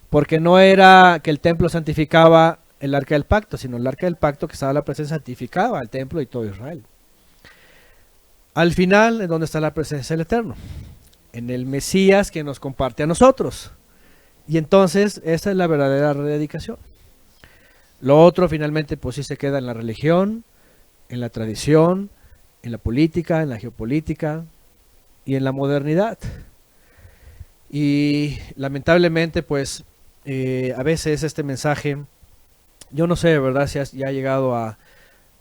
Porque no era que el templo santificaba el arca del pacto, sino el arca del pacto, que estaba la presencia, santificaba al templo y todo Israel. Al final, ¿en dónde está la presencia del Eterno? En el Mesías que nos comparte a nosotros. Y entonces, esa es la verdadera rededicación. Lo otro, finalmente, pues sí se queda en la religión, en la tradición, en la política, en la geopolítica y en la modernidad. Y lamentablemente, pues, a veces este mensaje, yo no sé, de verdad, si ya ha llegado a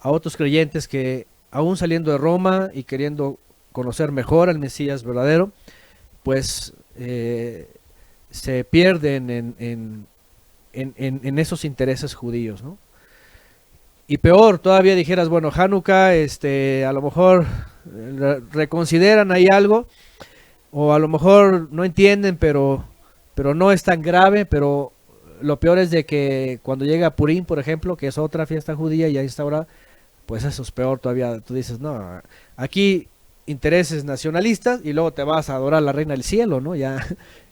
otros creyentes que, aún saliendo de Roma y queriendo conocer mejor al Mesías verdadero, pues se pierden en esos intereses judíos, ¿no? Y peor, todavía dijeras, bueno, Hanukkah, a lo mejor reconsideran ahí algo, o a lo mejor no entienden, pero no es tan grave. Pero lo peor es de que cuando llega Purim, por ejemplo, que es otra fiesta judía ya instaurada, pues eso es peor todavía. Tú dices, no, aquí intereses nacionalistas y luego te vas a adorar a la reina del cielo, ¿no? Ya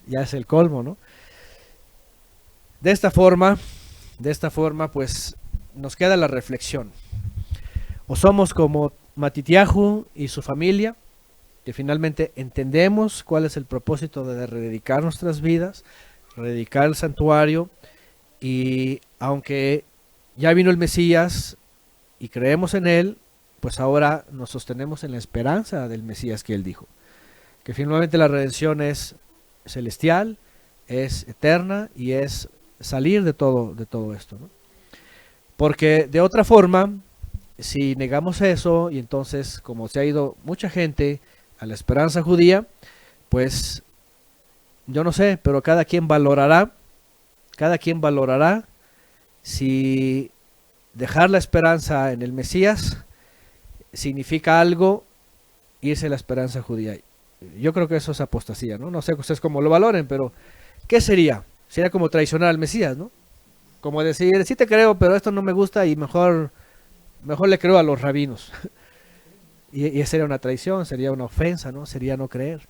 es el colmo, ¿no? De esta forma, pues nos queda la reflexión. O somos como Matitiahu y su familia, que finalmente entendemos cuál es el propósito de rededicar nuestras vidas, rededicar el santuario, y aunque ya vino el Mesías y creemos en él, pues ahora nos sostenemos en la esperanza del Mesías que él dijo, que finalmente la redención es celestial, es eterna y es salir de todo esto, ¿no? Porque de otra forma, si negamos eso, y entonces como se ha ido mucha gente a la esperanza judía, pues yo no sé, pero cada quien valorará si dejar la esperanza en el Mesías significa algo, irse a la esperanza judía. Yo creo que eso es apostasía, ¿no? No sé ustedes cómo lo valoren, pero ¿qué sería? Sería como traicionar al Mesías, ¿no? Como decir, sí te creo, pero esto no me gusta y mejor mejor le creo a los rabinos. Y sería una traición, sería una ofensa, ¿no? Sería no creer.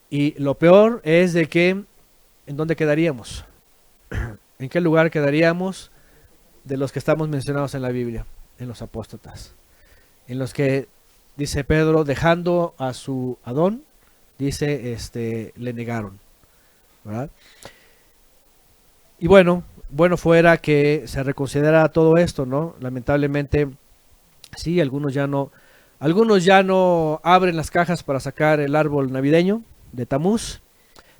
Y lo peor es de que, ¿en dónde quedaríamos? ¿En qué lugar quedaríamos de los que estamos mencionados en la Biblia? En los apóstatas. En los que, dice Pedro, dejando a su Adón, dice, le negaron, ¿verdad? Y bueno fuera que se reconsiderara todo esto, ¿no? Lamentablemente, sí, algunos ya no abren las cajas para sacar el árbol navideño de Tamuz,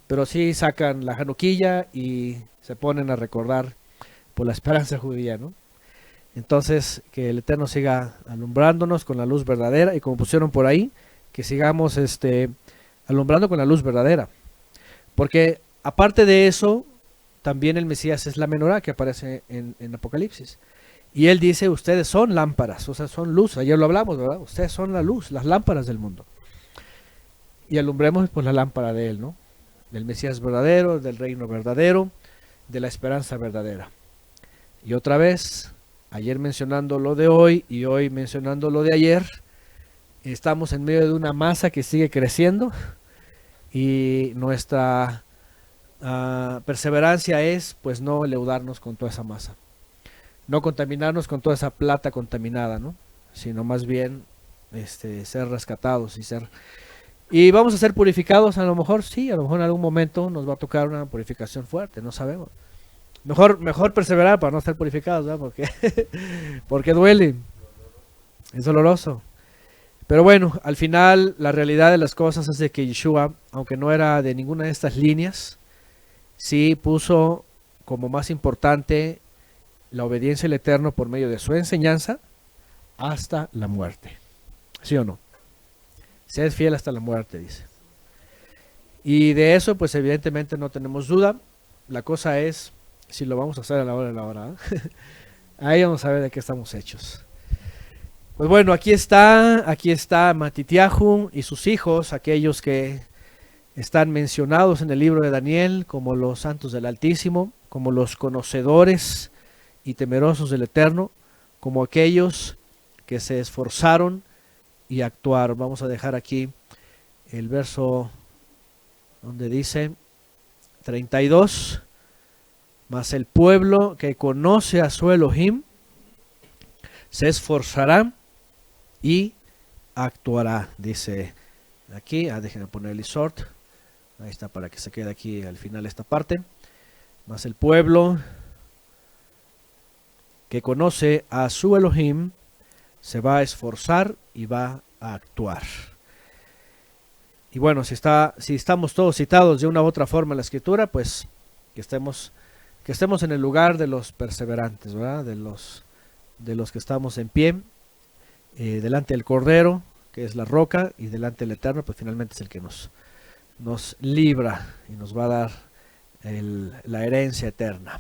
pero sí sacan la Januquilla y se ponen a recordar por la esperanza judía, ¿no? Entonces, que el Eterno siga alumbrándonos con la luz verdadera, y como pusieron por ahí, que sigamos alumbrando con la luz verdadera. Porque aparte de eso, también el Mesías es la menorá que aparece en Apocalipsis. Y él dice, ustedes son lámparas, o sea, son luz. Ayer lo hablamos, ¿verdad? Ustedes son la luz, las lámparas del mundo. Y alumbremos pues la lámpara de él, ¿no? Del Mesías verdadero, del reino verdadero, de la esperanza verdadera. Y otra vez, ayer mencionando lo de hoy y hoy mencionando lo de ayer, estamos en medio de una masa que sigue creciendo, y nuestra perseverancia es pues no leudarnos con toda esa masa, no contaminarnos con toda esa plata contaminada, ¿no? Sino más bien ser rescatados y vamos a ser purificados. A lo mejor sí, a lo mejor en algún momento nos va a tocar una purificación fuerte, no sabemos. Mejor perseverar para no ser purificados, ¿verdad? Porque duele, es doloroso. Pero bueno, al final la realidad de las cosas es de que Yeshua, aunque no era de ninguna de estas líneas, sí puso como más importante la obediencia al Eterno por medio de su enseñanza hasta la muerte. ¿Sí o no? Sed fiel hasta la muerte, dice. Y de eso, pues evidentemente no tenemos duda. La cosa es si lo vamos a hacer a la hora de la hora. Ahí vamos a ver de qué estamos hechos. Pues bueno, aquí está Matitiahu y sus hijos, aquellos que están mencionados en el libro de Daniel como los santos del Altísimo, como los conocedores y temerosos del Eterno, como aquellos que se esforzaron y actuaron. Vamos a dejar aquí el verso donde dice 32, mas el pueblo que conoce a su Elohim se esforzará y actuará, dice aquí. Déjenme poner el isort, ahí está, para que se quede aquí al final esta parte. Mas el pueblo que conoce a su Elohim se va a esforzar y va a actuar. Y bueno, si estamos todos citados de una u otra forma en la Escritura, pues que estemos en el lugar de los perseverantes, ¿verdad? De los que estamos en pie, delante del Cordero, que es la roca, y delante del Eterno, pues finalmente es el que nos libra y nos va a dar la herencia eterna.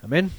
Amén.